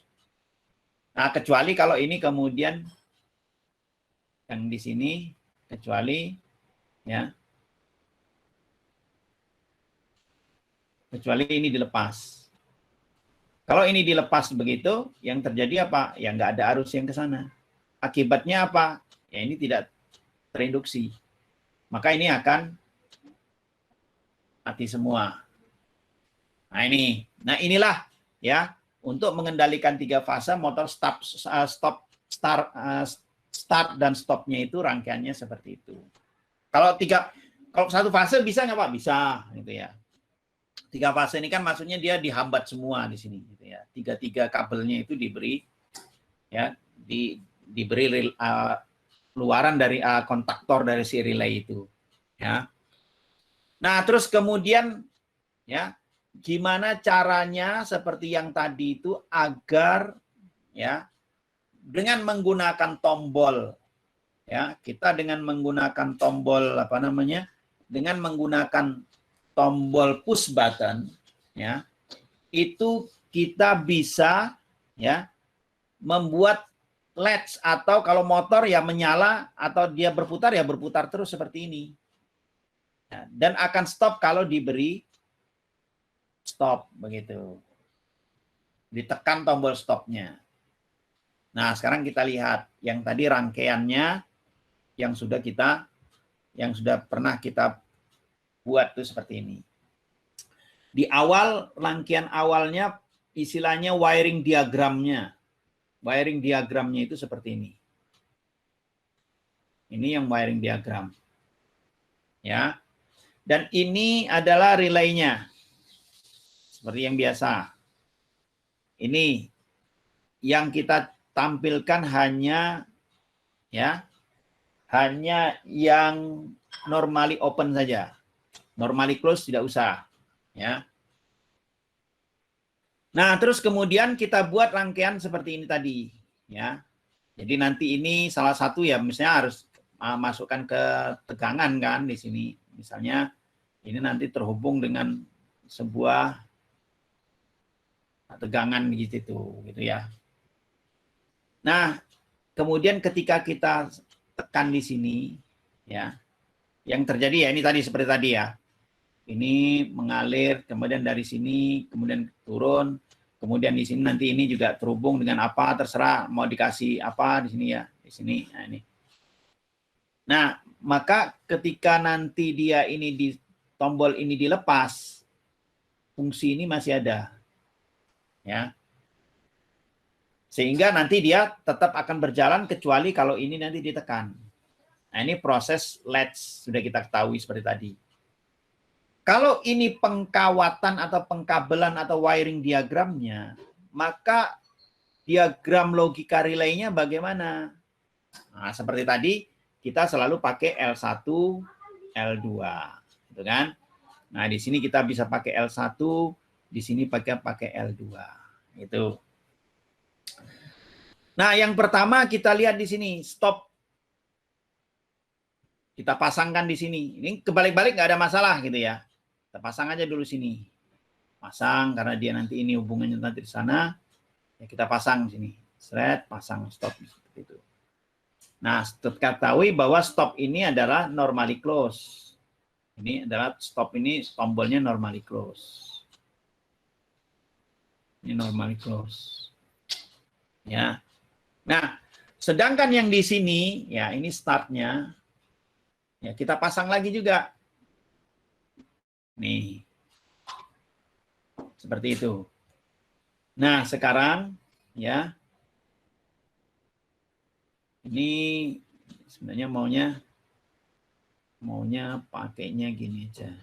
Nah, kecuali kalau ini kemudian yang di sini, kecuali ya, kecuali ini dilepas. Kalau ini dilepas begitu, yang terjadi apa? Ya nggak ada arus yang ke sana. Akibatnya apa? Ya ini tidak terinduksi. Maka ini akan mati semua. Nah ini, nah inilah ya untuk mengendalikan 3 fase motor start dan stopnya itu rangkaiannya seperti itu. Kalau satu fase bisa nggak Pak? Bisa, gitu ya. 3 fase ini kan maksudnya dia dihambat semua di sini, gitu ya. Tiga kabelnya itu diberi, ya, diberi luaran dari kontaktor dari si relay itu, ya. Nah terus kemudian, ya, gimana caranya seperti yang tadi itu agar, ya, dengan menggunakan tombol, ya, kita dengan menggunakan tombol apa namanya, dengan menggunakan tombol push button, ya, itu kita bisa, ya, membuat latch atau kalau motor ya menyala atau dia berputar ya berputar terus seperti ini, ya, dan akan stop kalau diberi stop begitu, ditekan tombol stopnya. Nah sekarang kita lihat yang tadi rangkaiannya yang sudah pernah kita buat tuh seperti ini. Di awal, rangkaian awalnya istilahnya wiring diagramnya. Wiring diagramnya itu seperti ini. Ini yang wiring diagram. Ya. Dan ini adalah relaynya. Seperti yang biasa. Ini yang kita tampilkan hanya, ya, hanya yang normally open saja. Normally close tidak usah, ya. Nah, terus kemudian kita buat rangkaian seperti ini tadi, ya. Jadi nanti ini salah satu ya, misalnya harus masukkan ke tegangan kan di sini. Misalnya ini nanti terhubung dengan sebuah tegangan gitu ya. Nah, kemudian ketika kita tekan di sini, ya, yang terjadi ya ini tadi seperti tadi ya. Ini mengalir, kemudian dari sini, kemudian turun, kemudian di sini nanti ini juga terhubung dengan apa, terserah mau dikasih apa di sini ya, di sini. Nah, ini. Nah, maka ketika nanti dia ini di tombol ini dilepas, fungsi ini masih ada, ya. Sehingga nanti dia tetap akan berjalan kecuali kalau ini nanti ditekan. Nah, ini proses latch sudah kita ketahui seperti tadi. Kalau ini pengkawatan atau pengkabelan atau wiring diagramnya, maka diagram logika relaynya bagaimana? Nah, seperti tadi, kita selalu pakai L1, L2. Gitu kan? Nah, di sini kita bisa pakai L1, di sini pakai L2. Itu. Nah, yang pertama kita lihat di sini, stop. Kita pasangkan di sini. Ini kebalik-balik nggak ada masalah gitu ya. Kita pasang aja dulu sini. Pasang karena dia nanti ini hubungannya nanti di sana. Ya kita pasang sini. Thread, pasang stop seperti itu. Nah, ketahui bahwa stop ini adalah normally close. Ini adalah stop ini tombolnya normally close. Ini normally close. Ya. Nah, sedangkan yang di sini ya ini startnya. Ya, kita pasang lagi juga. Nih. Seperti itu. Nah, sekarang ya. Ini sebenarnya maunya pakainya gini aja.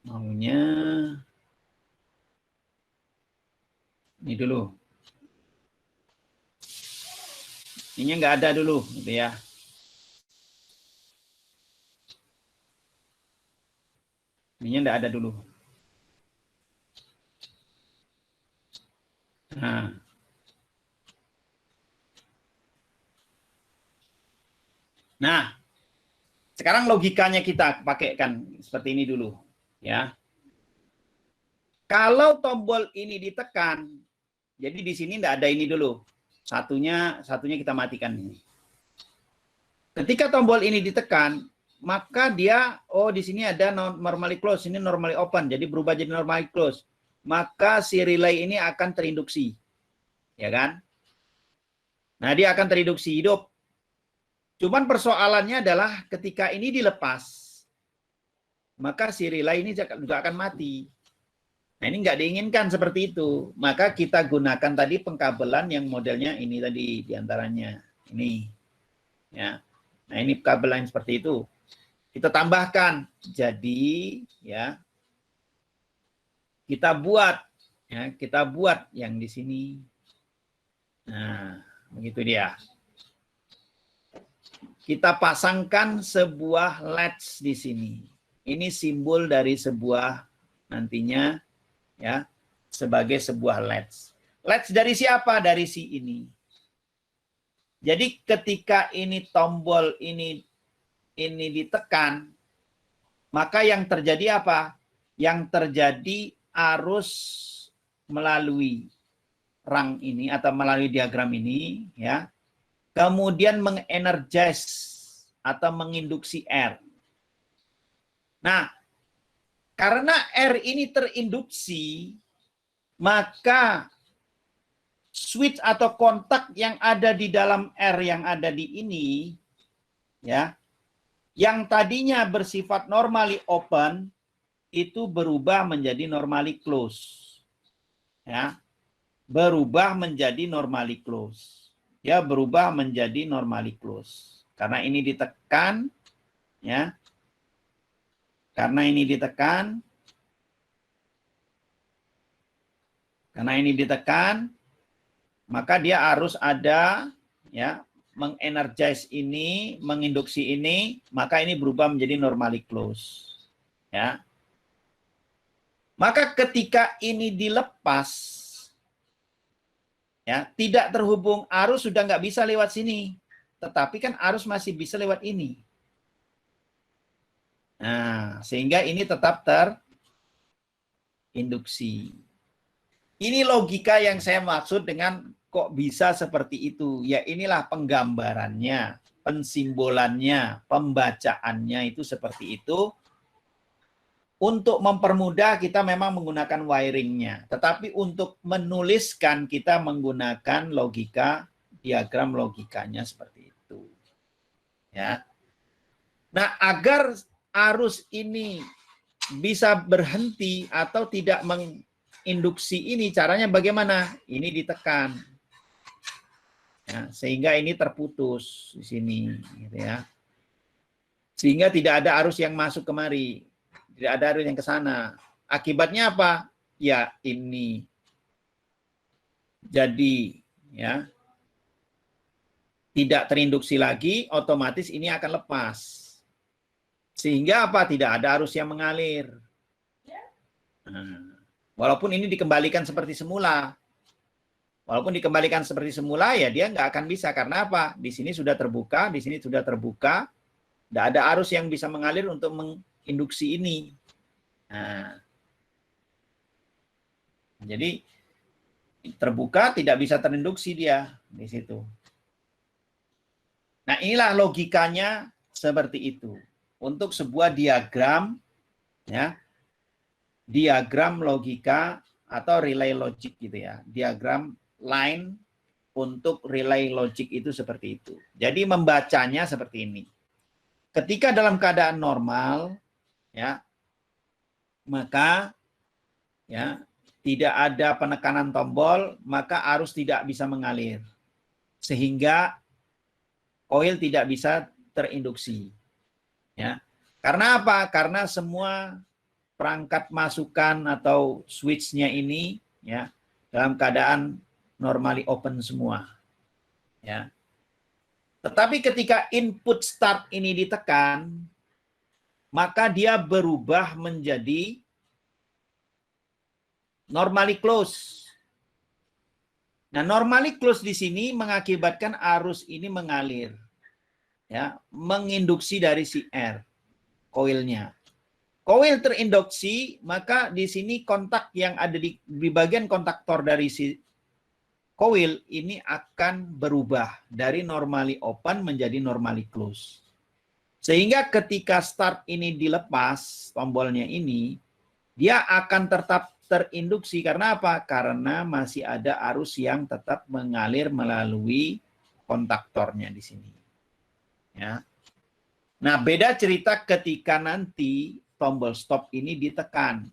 Maunya ini dulu. Ini nggak ada dulu, gitu ya. Ini nggak ada dulu. Nah, sekarang logikanya kita pakaikan seperti ini dulu, ya. Kalau tombol ini ditekan, jadi di sini tidak ada ini dulu. Satunya kita matikan ini. Ketika tombol ini ditekan, maka dia, oh di sini ada normally close, ini normally open, jadi berubah jadi normally close. Maka si relay ini akan terinduksi, ya kan? Nah, dia akan terinduksi hidup. Cuman persoalannya adalah ketika ini dilepas, maka si relay ini juga akan mati. Nah, ini nggak diinginkan seperti itu. Maka kita gunakan tadi pengkabelan yang modelnya ini tadi diantaranya. Ini. Ya. Nah, ini kabelan seperti itu. Kita tambahkan. Jadi, ya, kita buat yang di sini. Nah, begitu dia. Kita pasangkan sebuah latch di sini. Ini simbol dari sebuah nantinya, ya, sebagai sebuah latch. Latch dari siapa? Dari si ini. Jadi ketika ini tombol ini ditekan, maka yang terjadi apa? Yang terjadi arus melalui rang ini atau melalui diagram ini, ya, kemudian mengenergize atau menginduksi R. Nah, karena R ini terinduksi, maka switch atau kontak yang ada di dalam R yang ada di ini, ya, yang tadinya bersifat normally open, itu berubah menjadi normally close. Ya, berubah menjadi normally close. Ya, berubah menjadi normally close. Karena ini ditekan, ya. Karena ini ditekan, maka dia harus ada, ya, mengenergize ini, menginduksi ini, maka ini berubah menjadi normally close. Ya. Maka ketika ini dilepas, ya, tidak terhubung arus sudah nggak bisa lewat sini, tetapi kan arus masih bisa lewat ini. Nah, sehingga ini tetap terinduksi. Ini logika yang saya maksud dengan kok bisa seperti itu. Ya inilah penggambarannya, pensimbolannya, pembacaannya itu seperti itu. Untuk mempermudah kita memang menggunakan wiringnya. Tetapi untuk menuliskan kita menggunakan logika, diagram logikanya seperti itu. Ya. Nah, agar arus ini bisa berhenti atau tidak menginduksi ini, caranya bagaimana? Ini ditekan. Ya, sehingga ini terputus di sini. Gitu ya. Sehingga tidak ada arus yang masuk kemari. Tidak ada arus yang ke sana. Akibatnya apa? Ya ini. Jadi, ya, tidak terinduksi lagi, otomatis ini akan lepas. Sehingga apa? Tidak ada arus yang mengalir. Nah, walaupun ini dikembalikan seperti semula. Walaupun dikembalikan seperti semula, ya dia nggak akan bisa. Karena apa? Di sini sudah terbuka, di sini sudah terbuka. Tidak ada arus yang bisa mengalir untuk menginduksi ini. Nah, jadi terbuka tidak bisa terinduksi dia di situ. Nah, inilah logikanya seperti itu. Untuk sebuah diagram, ya, diagram logika atau relay logic gitu ya. Diagram line untuk relay logic itu seperti itu. Jadi membacanya seperti ini. Ketika dalam keadaan normal, ya, maka, ya, tidak ada penekanan tombol, maka arus tidak bisa mengalir. sehingga koil tidak bisa terinduksi. Ya. Karena apa? Karena semua perangkat masukan atau switch-nya ini ya dalam keadaan normally open semua. Ya. Tetapi ketika input start ini ditekan, maka dia berubah menjadi normally close. Nah, normally close di sini mengakibatkan arus ini mengalir, ya, menginduksi dari si R, koilnya. Koil terinduksi, maka di sini kontak yang ada di bagian kontaktor dari si koil ini akan berubah dari normally open menjadi normally close. Sehingga ketika start ini dilepas, tombolnya ini, dia akan tetap terinduksi. Karena apa? Karena masih ada arus yang tetap mengalir melalui kontaktornya di sini. Ya. Nah, beda cerita ketika nanti tombol stop ini ditekan.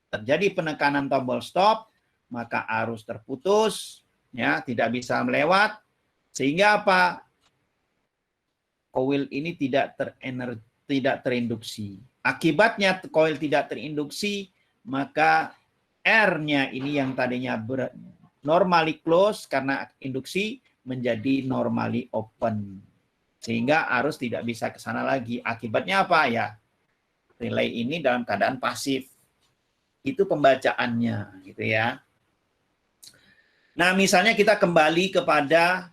Terjadi penekanan tombol stop, maka arus terputus, ya, tidak bisa melewat, sehingga apa? Koil ini tidak terinduksi. Akibatnya koil tidak terinduksi, maka R-nya ini yang tadinya normally close karena induksi menjadi normally open. Sehingga arus tidak bisa ke sana lagi. Akibatnya apa ya? Relay ini dalam keadaan pasif. Itu pembacaannya, gitu ya. Nah, misalnya kita kembali kepada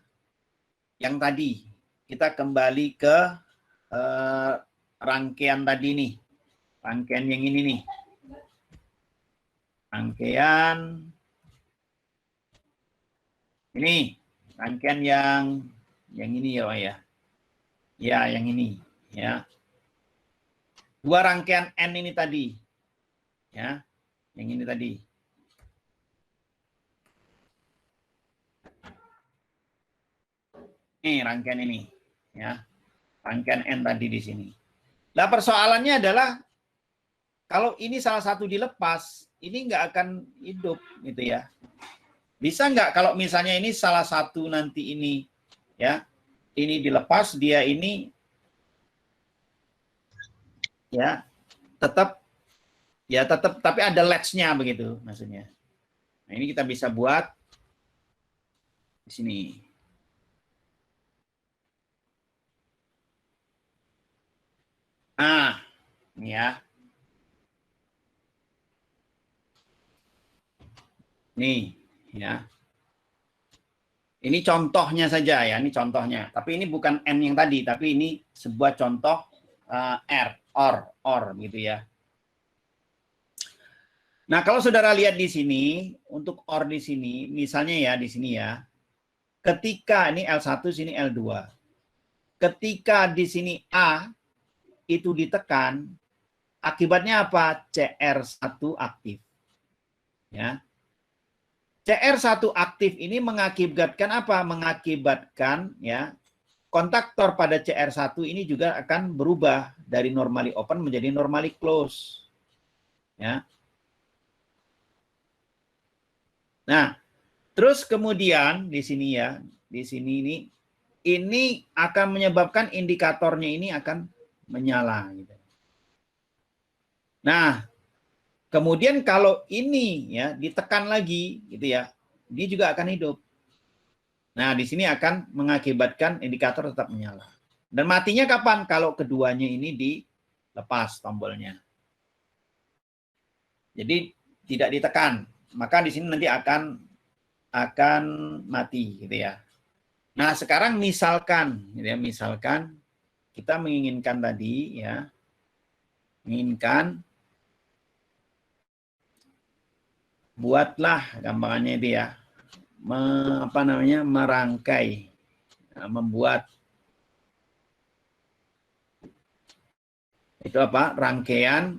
yang tadi. Kita kembali ke rangkaian tadi nih. Rangkaian yang ini nih. Rangkaian ini. Rangkaian yang ini ya, Pak ya. Ya, yang ini. Ya. Dua rangkaian N ini tadi. Ya. Yang ini tadi. Ini rangkaian ini. Ya. Rangkaian N tadi di sini. Nah, persoalannya adalah kalau ini salah satu dilepas, ini nggak akan hidup gitu ya. Bisa nggak kalau misalnya ini salah satu nanti ini ya, ini dilepas, dia ini ya tetap tapi ada latch-nya begitu maksudnya. Nah, ini kita bisa buat di sini. Nah, ini ya. Nih, ya. Ini contohnya saja ya, ini contohnya. Tapi ini bukan N yang tadi, tapi ini sebuah contoh or gitu ya. Nah, kalau saudara lihat di sini, untuk or di sini, misalnya ya di sini ya, ketika ini L1, sini L2. Ketika di sini A itu ditekan, akibatnya apa? CR1 aktif. Ya. CR1 aktif ini mengakibatkan apa? Mengakibatkan ya kontaktor pada CR1 ini juga akan berubah dari normally open menjadi normally close. Ya. Nah, terus kemudian di sini ya, di sini ini akan menyebabkan indikatornya ini akan menyala gitu. Nah, kemudian kalau ini ya ditekan lagi gitu ya, dia juga akan hidup. Nah, di sini akan mengakibatkan indikator tetap menyala. Dan matinya kapan? Kalau keduanya ini dilepas tombolnya. Jadi tidak ditekan, maka di sini nanti akan mati gitu ya. Nah, sekarang misalkan gitu ya, misalkan kita menginginkan tadi ya, menginginkan buatlah gambarannya itu ya, merangkai, membuat itu apa? Rangkaian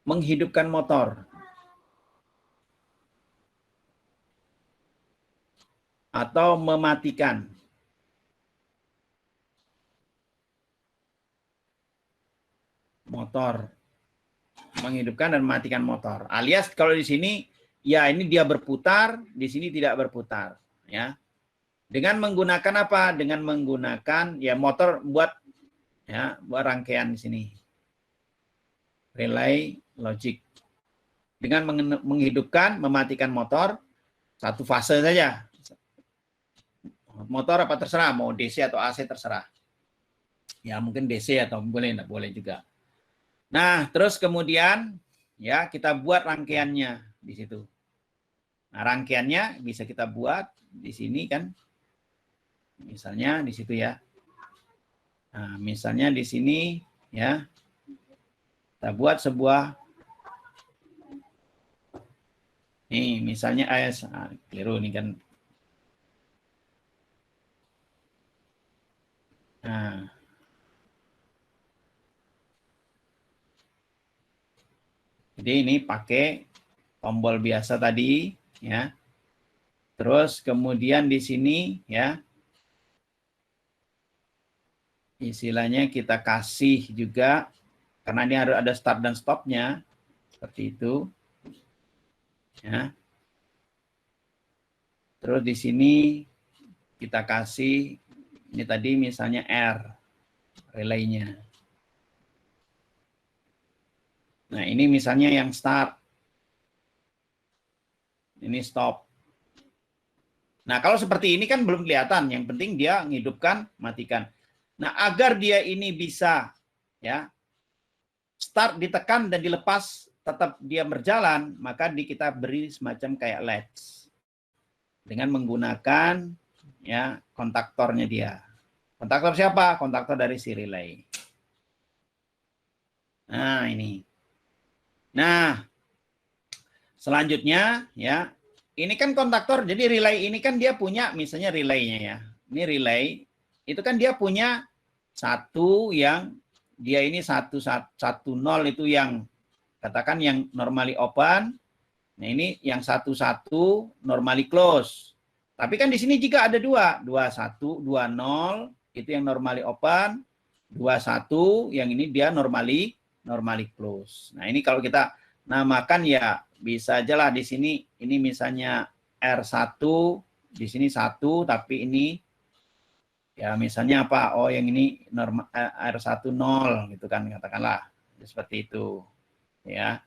menghidupkan motor atau mematikan. Motor, menghidupkan dan mematikan motor. Alias kalau di sini ya ini dia berputar, di sini tidak berputar, ya. Dengan menggunakan apa? Dengan menggunakan ya motor buat rangkaian di sini. Relay logic. Dengan menghidupkan, mematikan motor satu fase saja. Motor apa terserah, mau DC atau AC terserah. Ya mungkin DC atau enggak boleh juga. Nah, terus kemudian ya kita buat rangkaiannya di situ. Nah, rangkaiannya bisa kita buat di sini kan. Misalnya di situ ya. Nah, misalnya di sini ya. Kita buat sebuah nih, misalnya AS, keliru nih kan. Nah, jadi ini pakai tombol biasa tadi, ya. Terus kemudian di sini, ya, istilahnya kita kasih juga, karena ini harus ada start dan stopnya, seperti itu, ya. Terus di sini kita kasih ini tadi misalnya R relaynya. Nah, ini misalnya yang start. Ini stop. Nah, kalau seperti ini kan belum kelihatan. Yang penting dia menghidupkan, matikan. Nah, agar dia ini bisa ya start, ditekan dan dilepas tetap dia berjalan, maka kita beri semacam kayak latch. Dengan menggunakan ya kontaktornya dia. Kontaktor siapa? Kontaktor dari si relay. Nah, ini. Nah, selanjutnya ya, ini kan kontaktor, jadi relay ini kan dia punya misalnya relaynya ya. Ini relay, itu kan dia punya satu yang dia ini 110 itu yang katakan yang normally open. Nah, ini yang 11 normally close. Tapi kan di sini juga ada 2, 21, 20 itu yang normally open, 21 yang ini dia normally close. Nah, ini kalau kita namakan ya bisa aja lah di sini, ini misalnya R1, di sini 1, tapi ini ya misalnya apa? Oh, yang ini R1 0 gitu kan, katakanlah seperti itu. Ya.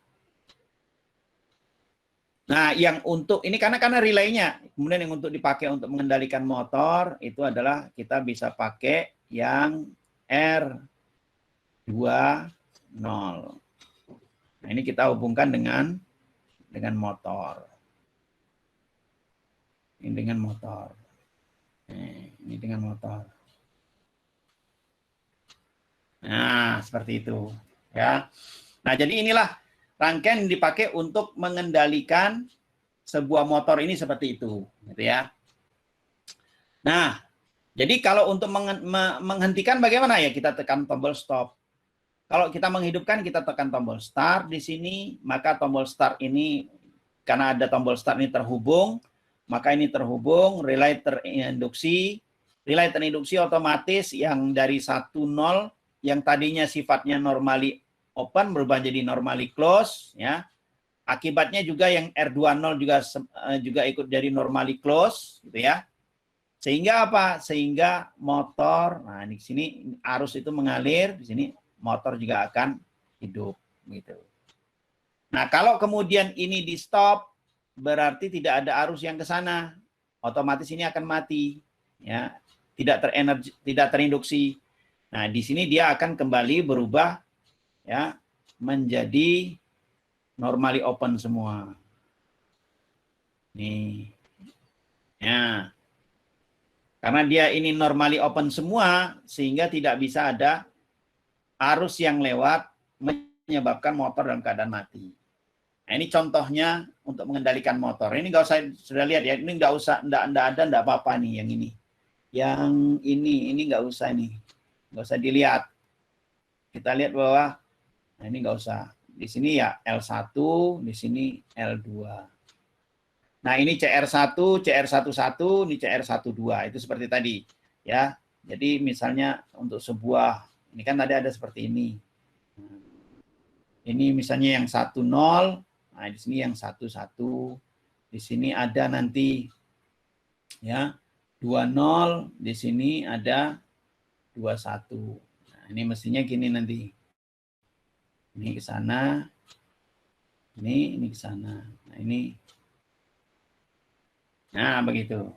Nah, yang untuk ini karena relaynya, kemudian yang untuk dipakai untuk mengendalikan motor itu adalah kita bisa pakai yang R20. Nah, ini kita hubungkan dengan motor. Ini dengan motor. Ini dengan motor. Nah, seperti itu, ya. Nah, jadi inilah rangkaian yang dipakai untuk mengendalikan sebuah motor ini seperti itu, gitu ya. Nah, jadi kalau untuk menghentikan bagaimana ya? Kita tekan tombol stop. Kalau kita menghidupkan, kita tekan tombol start di sini, maka tombol start ini karena ada tombol start ini terhubung, maka ini terhubung, relay terinduksi otomatis yang dari 10 yang tadinya sifatnya normally open berubah jadi normally close, ya. Akibatnya juga yang R20 juga ikut jadi normally close, gitu ya. Sehingga apa? Sehingga motor, nah di sini arus itu mengalir, di sini motor juga akan hidup, gitu. Nah, kalau kemudian ini di stop, berarti tidak ada arus yang ke sana, otomatis ini akan mati, ya, tidak terinduksi. Nah, di sini dia akan kembali berubah, ya, menjadi normally open semua. Nih, ya, karena dia ini normally open semua, sehingga tidak bisa ada arus yang lewat menyebabkan motor dalam keadaan mati. Nah, ini contohnya untuk mengendalikan motor. Ini nggak usah, sudah lihat ya, ini nggak usah, nggak apa-apa nih yang ini. Yang ini nggak usah nih, nggak usah dilihat. Kita lihat bahwa, nah ini nggak usah. Di sini ya L1, di sini L2. Nah, ini CR1, CR11, ini CR12. Itu seperti tadi, ya. Jadi misalnya untuk sebuah, ini kan tadi ada seperti ini. Ini misalnya yang 10, nah di sini yang 11, di sini ada nanti ya 20, di sini ada 21. Nah, ini mestinya gini nanti. Ini ke sana. Ini ke sana. Nah, ini. Nah, begitu.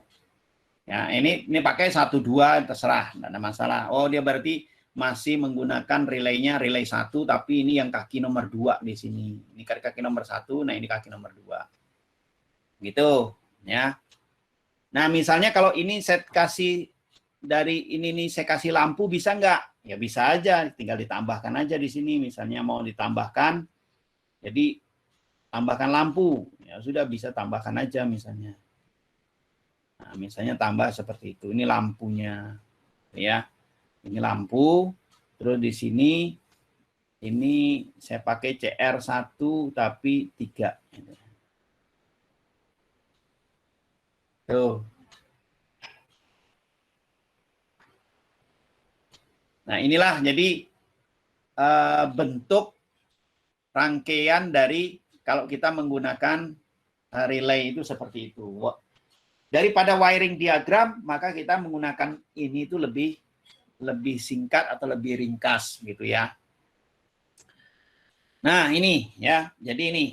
Ya, ini pakai 1 2 terserah, enggak ada masalah. Oh, dia berarti masih menggunakan relaynya relay 1, tapi ini yang kaki nomor 2 di sini. Ini kaki nomor 1, nah ini kaki nomor 2. Gitu, ya. Nah, misalnya kalau ini saya kasih dari ini nih saya kasih lampu bisa nggak? Ya bisa aja, tinggal ditambahkan aja di sini. Misalnya mau ditambahkan, jadi tambahkan lampu. Ya sudah bisa tambahkan aja misalnya. Nah, misalnya tambah seperti itu. Ini lampunya, ya. Ini lampu. Terus di sini ini saya pakai CR1 tapi 3. Tuh. Nah, inilah jadi bentuk rangkaian dari kalau kita menggunakan relay itu seperti itu. Daripada wiring diagram, maka kita menggunakan ini itu lebih singkat atau lebih ringkas gitu ya. Nah, ini ya. Jadi ini.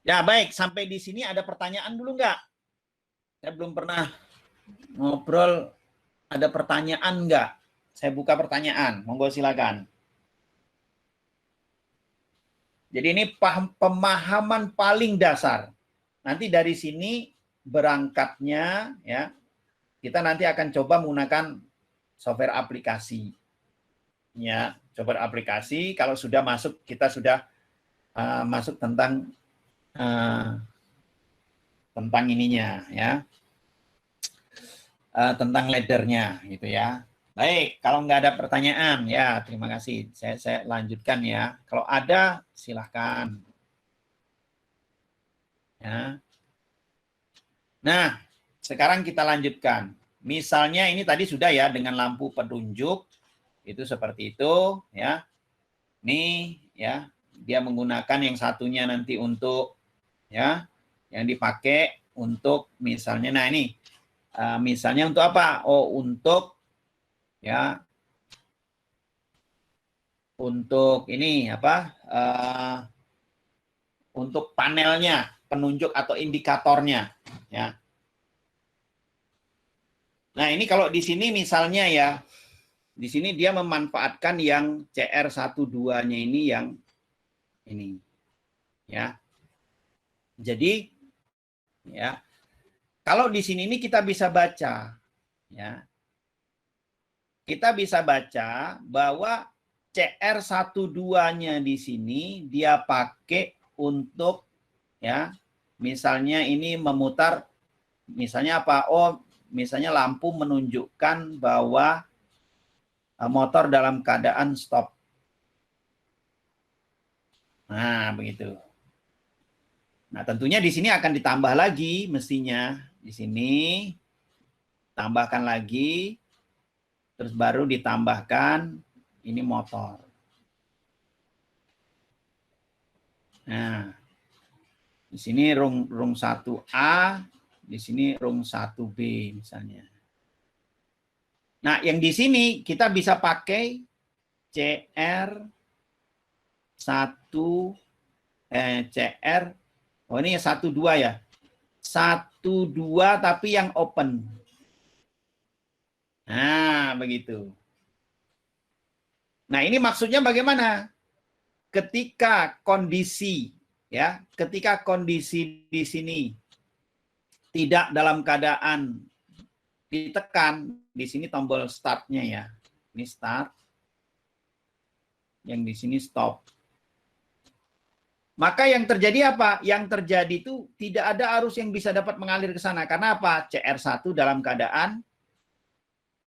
Ya, baik, sampai di sini ada pertanyaan dulu nggak? Saya belum pernah ngobrol, ada pertanyaan nggak? Saya buka pertanyaan, monggo silakan. Jadi ini pemahaman paling dasar. Nanti dari sini berangkatnya ya, kita nanti akan coba menggunakan software aplikasi. Ya, software aplikasi kalau sudah masuk, kita sudah masuk tentang ininya ya. Tentang laddernya gitu ya. Baik, kalau nggak ada pertanyaan ya terima kasih. Saya lanjutkan ya. Kalau ada silahkan. Ya. Nah, sekarang kita lanjutkan. Misalnya ini tadi sudah ya dengan lampu penunjuk itu seperti itu ya. Ini ya, dia menggunakan yang satunya nanti untuk ya, yang dipakai untuk misalnya, nah ini misalnya untuk apa? Oh, untuk ya, untuk ini apa? Untuk panelnya, penunjuk atau indikatornya ya. Nah, ini kalau di sini misalnya ya, di sini dia memanfaatkan yang CR12-nya ini yang ini ya. Jadi ya, kalau di sini ini kita bisa baca ya. Kita bisa baca bahwa CR12-nya di sini dia pakai untuk ya, misalnya ini memutar misalnya apa? Oh, misalnya lampu menunjukkan bahwa motor dalam keadaan stop. Nah, begitu. Nah, tentunya di sini akan ditambah lagi mestinya. Di sini tambahkan lagi, terus baru ditambahkan ini motor. Nah, di sini rung 1A, di sini rung 1B misalnya. Nah, yang di sini kita bisa pakai CR1 CR, oh ini 1 2 ya. 1 2 tapi yang open. Nah, begitu. Nah, ini maksudnya bagaimana? Ketika kondisi ya, ketika kondisi di sini tidak dalam keadaan ditekan, di sini tombol startnya ya. Ini start. Yang di sini stop. Maka yang terjadi apa? Yang terjadi itu tidak ada arus yang bisa dapat mengalir ke sana. Karena apa? CR1 dalam keadaan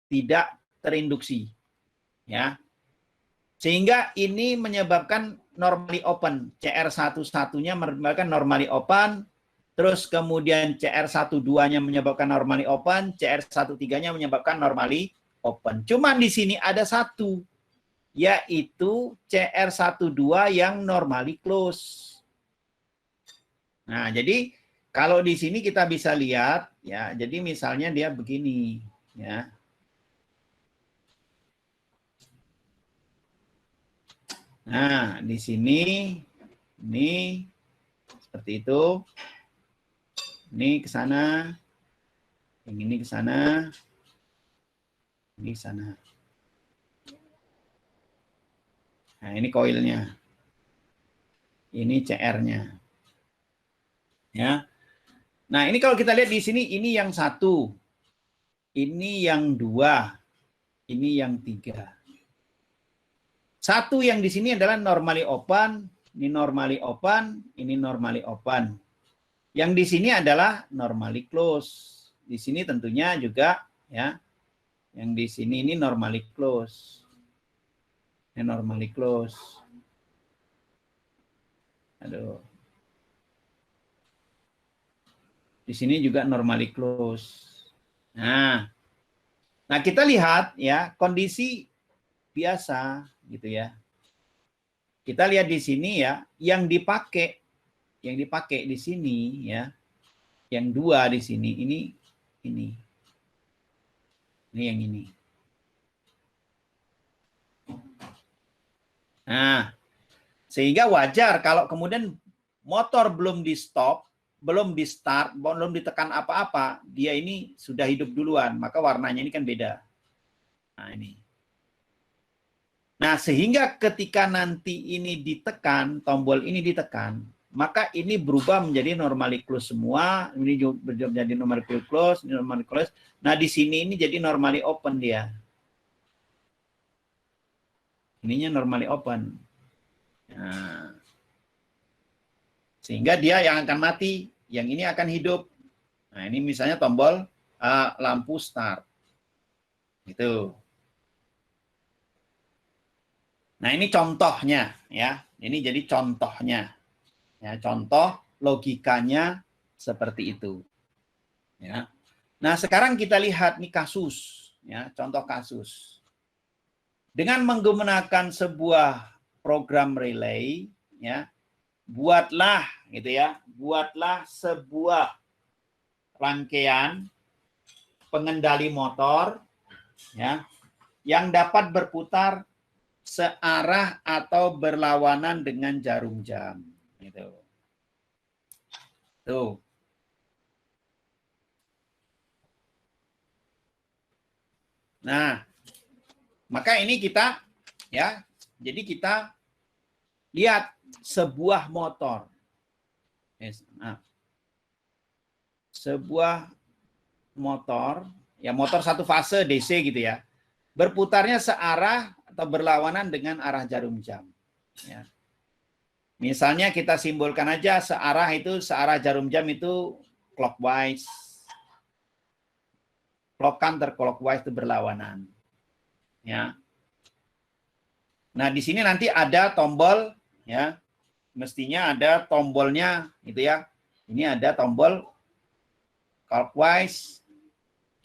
tidak terinduksi. Ya. Sehingga ini menyebabkan normally open. CR11-nya menyebabkan normally open, terus kemudian CR12-nya menyebabkan normally open, CR13-nya menyebabkan normally open. Cuman di sini ada satu, yaitu CR12 yang normally close. Nah, jadi kalau di sini kita bisa lihat Ya, jadi misalnya dia begini, ya. Nah, di sini ini seperti itu. Ini ke sana. Yang ini ke sana. Ini ke sana. Nah, ini koilnya. Ini CR-nya. Ya. Nah, ini kalau kita lihat di sini, ini yang satu. Ini yang dua. Ini yang tiga. Satu yang di sini adalah normally open. Ini normally open. Ini normally open. Yang di sini adalah normally close. Di sini tentunya juga ya. Yang di sini ini normally close. Ini normally close. Aduh. Di sini juga normally close. Nah, kita lihat ya kondisi biasa gitu ya. Kita lihat di sini ya, yang dipakai di sini ya, yang dua di sini ini yang ini. Nah, sehingga wajar kalau kemudian motor belum di stop, belum di start, belum ditekan apa-apa, dia ini sudah hidup duluan, maka warnanya ini kan beda. Nah, ini. Nah, sehingga ketika nanti ini ditekan, tombol ini ditekan, maka ini berubah menjadi normally close semua, ini juga menjadi normally close, ini normally close. Nah, di sini ini jadi normally open dia. Ininya normally open. Nah, sehingga dia yang akan mati, yang ini akan hidup. Nah, ini misalnya tombol lampu start. Gitu. Nah, ini contohnya ya. Ini jadi contohnya. Ya, contoh logikanya seperti itu. Ya. Nah, sekarang kita lihat nih kasus, ya, contoh kasus. Dengan menggunakan sebuah program relay, ya, buatlah gitu ya, buatlah sebuah rangkaian pengendali motor ya yang dapat berputar searah atau berlawanan dengan jarum jam gitu. Tuh. Nah, maka ini kita ya, jadi kita lihat sebuah motor. Nah, sebuah motor, ya motor satu fase DC gitu ya, berputarnya searah atau berlawanan dengan arah jarum jam. Ya. Misalnya kita simbolkan aja searah jarum jam itu clockwise, clock counter clockwise itu berlawanan. Ya. Nah di sini nanti ada tombol, ya, mestinya ada tombolnya, gitu ya. Ini ada tombol clockwise,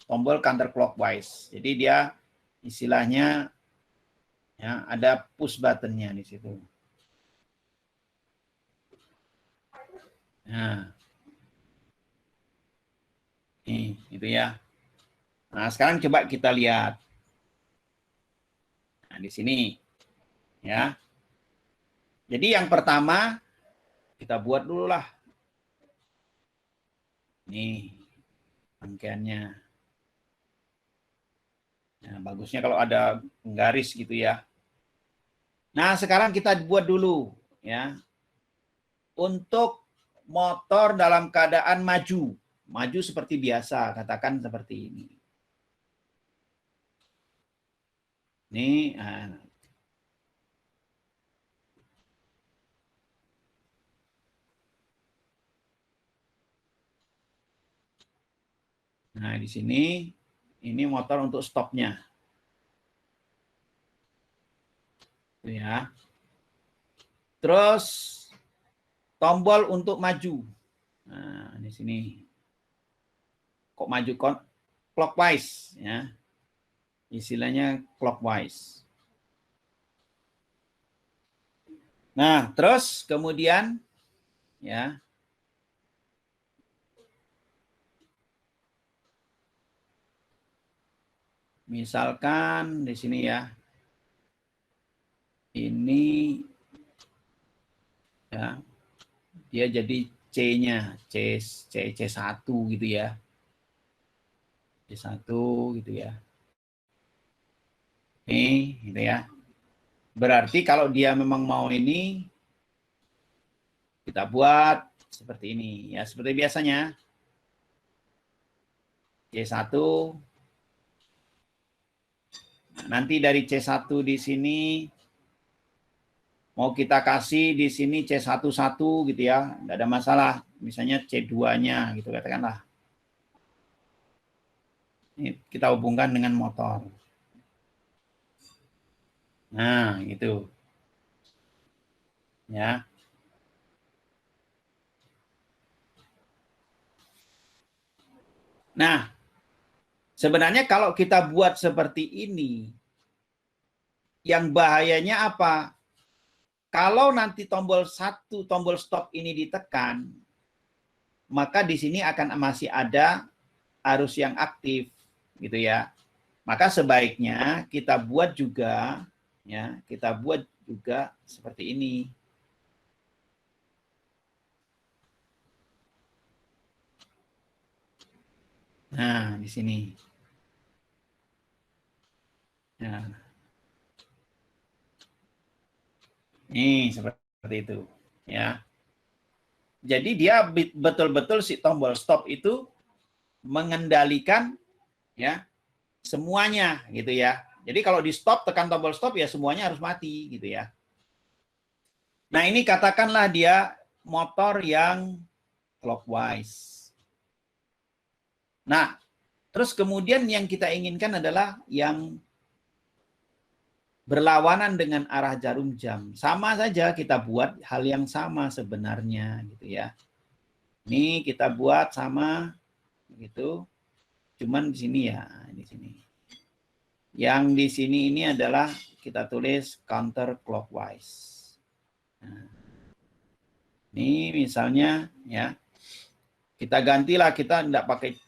tombol counter clockwise. Jadi dia istilahnya ya ada push buttonnya di situ. Nah, ini gitu ya. Nah, sekarang coba kita lihat. Nah, di sini ya. Jadi yang pertama kita buat dulu lah. Nih rangkaiannya. Nah, bagusnya kalau ada garis gitu ya. Nah, sekarang kita buat dulu ya. Untuk motor dalam keadaan maju. Maju seperti biasa, katakan seperti ini. Nih, nah di sini ini motor untuk stopnya. Ya. Terus tombol untuk maju. Nah, di sini. Kok maju clockwise ya. Istilahnya clockwise. Nah, terus kemudian ya. Misalkan di sini ya. Ini ya, dia jadi C-nya, C1 gitu ya. C1 gitu ya. Ini gitu ya. Berarti kalau dia memang mau ini, kita buat seperti ini. Ya, seperti biasanya. C1. Nah, nanti dari C1 di sini, mau kita kasih di sini C11 gitu ya. Nggak ada masalah. Misalnya C2-nya gitu katakanlah. Ini kita hubungkan dengan motor. Nah, gitu. Ya. Nah, sebenarnya kalau kita buat seperti ini, yang bahayanya apa? Kalau nanti tombol stop ini ditekan, maka di sini akan masih ada arus yang aktif, gitu ya. Maka sebaiknya kita buat juga, ya, kita buat juga seperti ini. Nah, di sini. Nah. Ini seperti itu, ya. Jadi dia betul-betul si tombol stop itu mengendalikan ya semuanya gitu ya. Jadi kalau di stop tekan tombol stop ya semuanya harus mati gitu ya. Nah, ini katakanlah dia motor yang clockwise. Nah, terus kemudian yang kita inginkan adalah yang berlawanan dengan arah jarum jam. Sama saja kita buat hal yang sama sebenarnya gitu ya. Ini kita buat sama gitu. Cuman di sini ya, di sini. Yang di sini ini adalah kita tulis counter clockwise. Nah, ini misalnya ya. Kita gantilah, kita enggak pakai,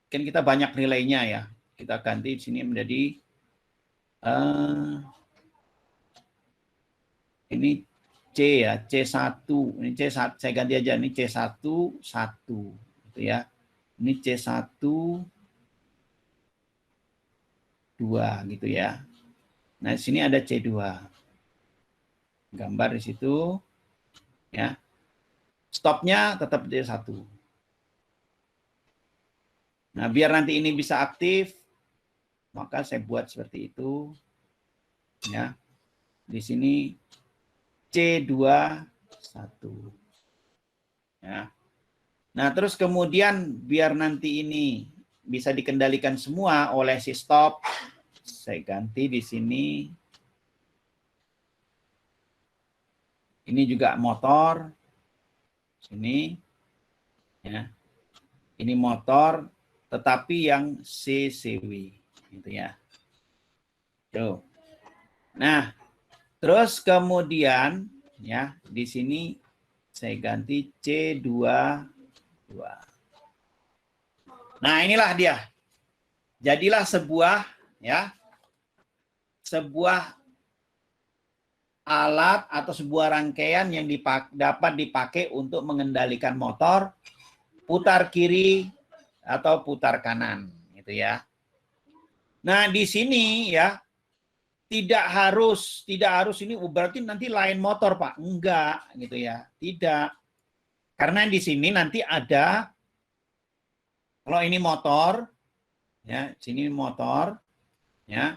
kan kita banyak relaynya ya. Kita ganti di sini menjadi ini C ya, C1. Ini C1, saya ganti aja, ini C1, 1. Gitu ya. Ini C1, 2 gitu ya. Nah, di sini ada C2. Gambar di situ. Ya. Stopnya tetap C1. Nah, biar nanti ini bisa aktif, maka saya buat seperti itu. Ya. Di sini C21. Ya. Nah, terus kemudian biar nanti ini bisa dikendalikan semua oleh si stop, saya ganti di sini. Ini juga motor. Sini. Ya. Ini motor, tetapi yang CCW. Gitu ya. Tuh. Nah, terus kemudian ya di sini saya ganti C22. Nah, inilah dia. Jadilah sebuah alat atau sebuah rangkaian yang dapat dipakai untuk mengendalikan motor putar kiri atau putar kanan gitu ya. Nah, di sini ya tidak harus ini berarti nanti lain motor, Pak. Enggak gitu ya. Tidak. Karena di sini nanti ada, kalau ini motor ya, sini motor ya.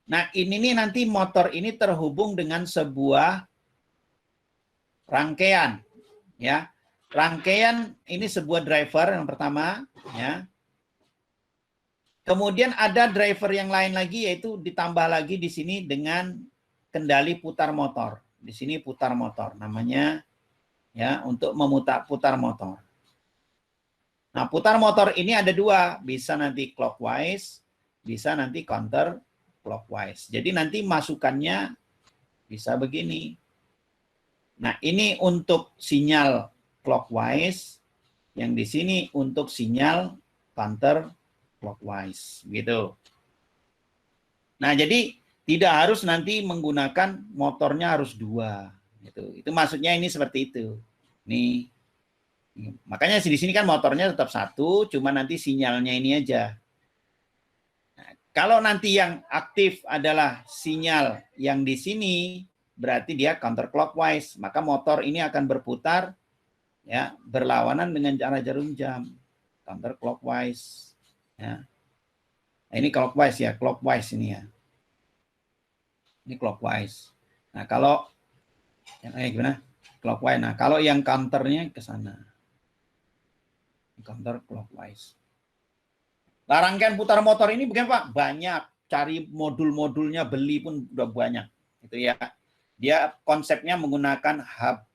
Nah, ini nih nanti motor ini terhubung dengan sebuah rangkaian ya. Rangkaian ini sebuah driver yang pertama ya. Kemudian ada driver yang lain lagi, yaitu ditambah lagi di sini dengan kendali putar motor. Di sini putar motor namanya ya, untuk putar motor. Nah, putar motor ini ada dua, bisa nanti clockwise, bisa nanti counter clockwise. Jadi nanti masukannya bisa begini. Nah, ini untuk sinyal clockwise, yang di sini untuk sinyal counter clockwise gitu. Nah, jadi tidak harus nanti menggunakan motornya harus 2. Itu maksudnya ini seperti itu. Nih. Makanya di sini kan motornya tetap 1, cuma nanti sinyalnya ini aja. Nah, kalau nanti yang aktif adalah sinyal yang di sini, berarti dia counterclockwise, maka motor ini akan berputar ya, berlawanan dengan arah jarum jam, counterclockwise ya. Nah, ini clockwise ya, clockwise ini ya. Ini clockwise. Nah, kalau gimana? Clockwise. Nah, kalau yang counternya ke sana. Counter clockwise. Nah, rangkaian putar motor ini bagaimana, Pak? Banyak. Cari modul-modulnya, beli pun udah banyak. Itu ya. Dia konsepnya menggunakan hub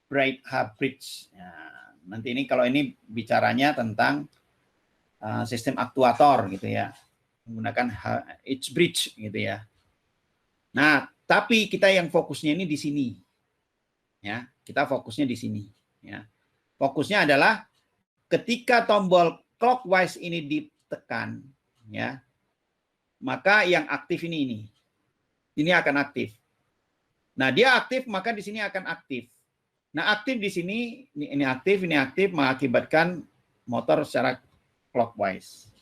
bridge. Nah, nanti ini kalau ini bicaranya tentang sistem aktuator gitu ya. Menggunakan H-bridge gitu ya. Nah, tapi kita yang fokusnya ini di sini. Ya, kita fokusnya di sini, ya. Fokusnya adalah ketika tombol clockwise ini ditekan, ya. Maka yang aktif ini. Ini akan aktif. Nah, dia aktif maka di sini akan aktif. Nah, aktif di sini ini aktif mengakibatkan motor secara clockwise.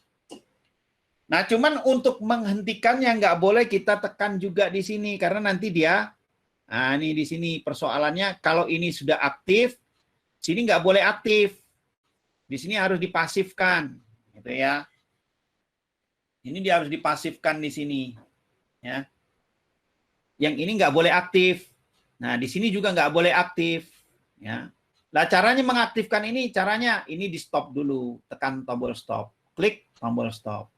Nah, cuman untuk menghentikannya nggak boleh kita tekan juga di sini karena nanti dia, nah ini di sini persoalannya kalau ini sudah aktif, sini nggak boleh aktif, di sini harus dipasifkan, gitu ya. Ini dia harus dipasifkan di sini, ya. Yang ini nggak boleh aktif. Nah, di sini juga nggak boleh aktif, ya. Nah, caranya mengaktifkan ini, caranya ini di stop dulu, tekan tombol stop, klik tombol stop.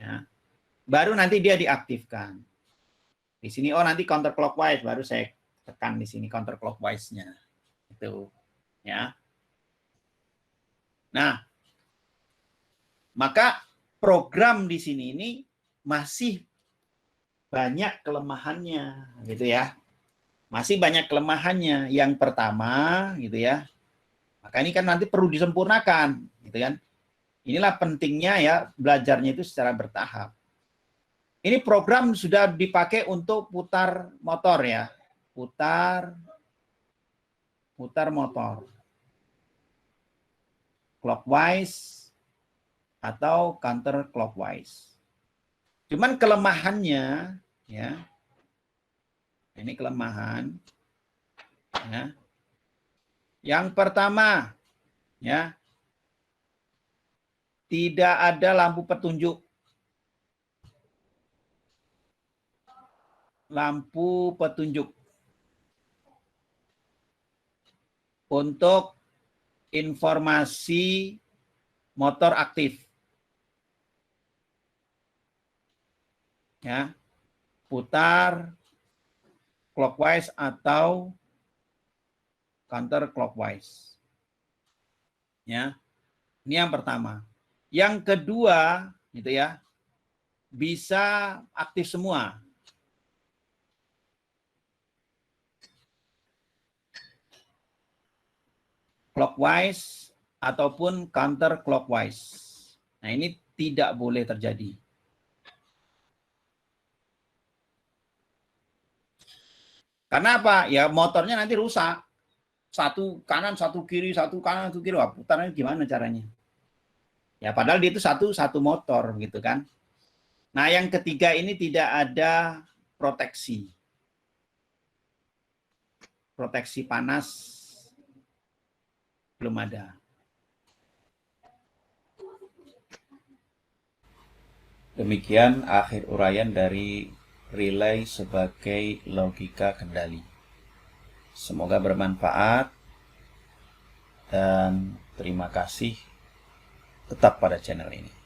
Ya. Baru nanti dia diaktifkan. Di sini nanti counterclockwise, baru saya tekan di sini counterclockwise-nya. Itu, ya. Nah, maka program di sini ini masih banyak kelemahannya, gitu ya. Masih banyak kelemahannya. Yang pertama, gitu ya. Maka ini kan nanti perlu disempurnakan, gitu kan. Inilah pentingnya ya belajarnya itu secara bertahap. Ini program sudah dipakai untuk putar motor ya. Putar motor. Clockwise atau counter clockwise. Cuman kelemahannya ya. Ini kelemahan ya. Yang pertama ya, tidak ada lampu petunjuk. Lampu petunjuk untuk informasi motor aktif. Ya. Putar clockwise atau counter clockwise. Ya. Ini yang pertama. Yang kedua, gitu ya, bisa aktif semua. Clockwise ataupun counter clockwise. Nah, ini tidak boleh terjadi. Karena apa? Ya motornya nanti rusak. Satu kanan, satu kiri, satu kanan, satu kiri. Wah, putarnya gimana caranya? Ya padahal dia itu satu motor gitu kan. Nah, yang ketiga ini tidak ada proteksi. Proteksi panas belum ada. Demikian akhir uraian dari relay sebagai logika kendali. Semoga bermanfaat dan terima kasih tetap pada channel ini.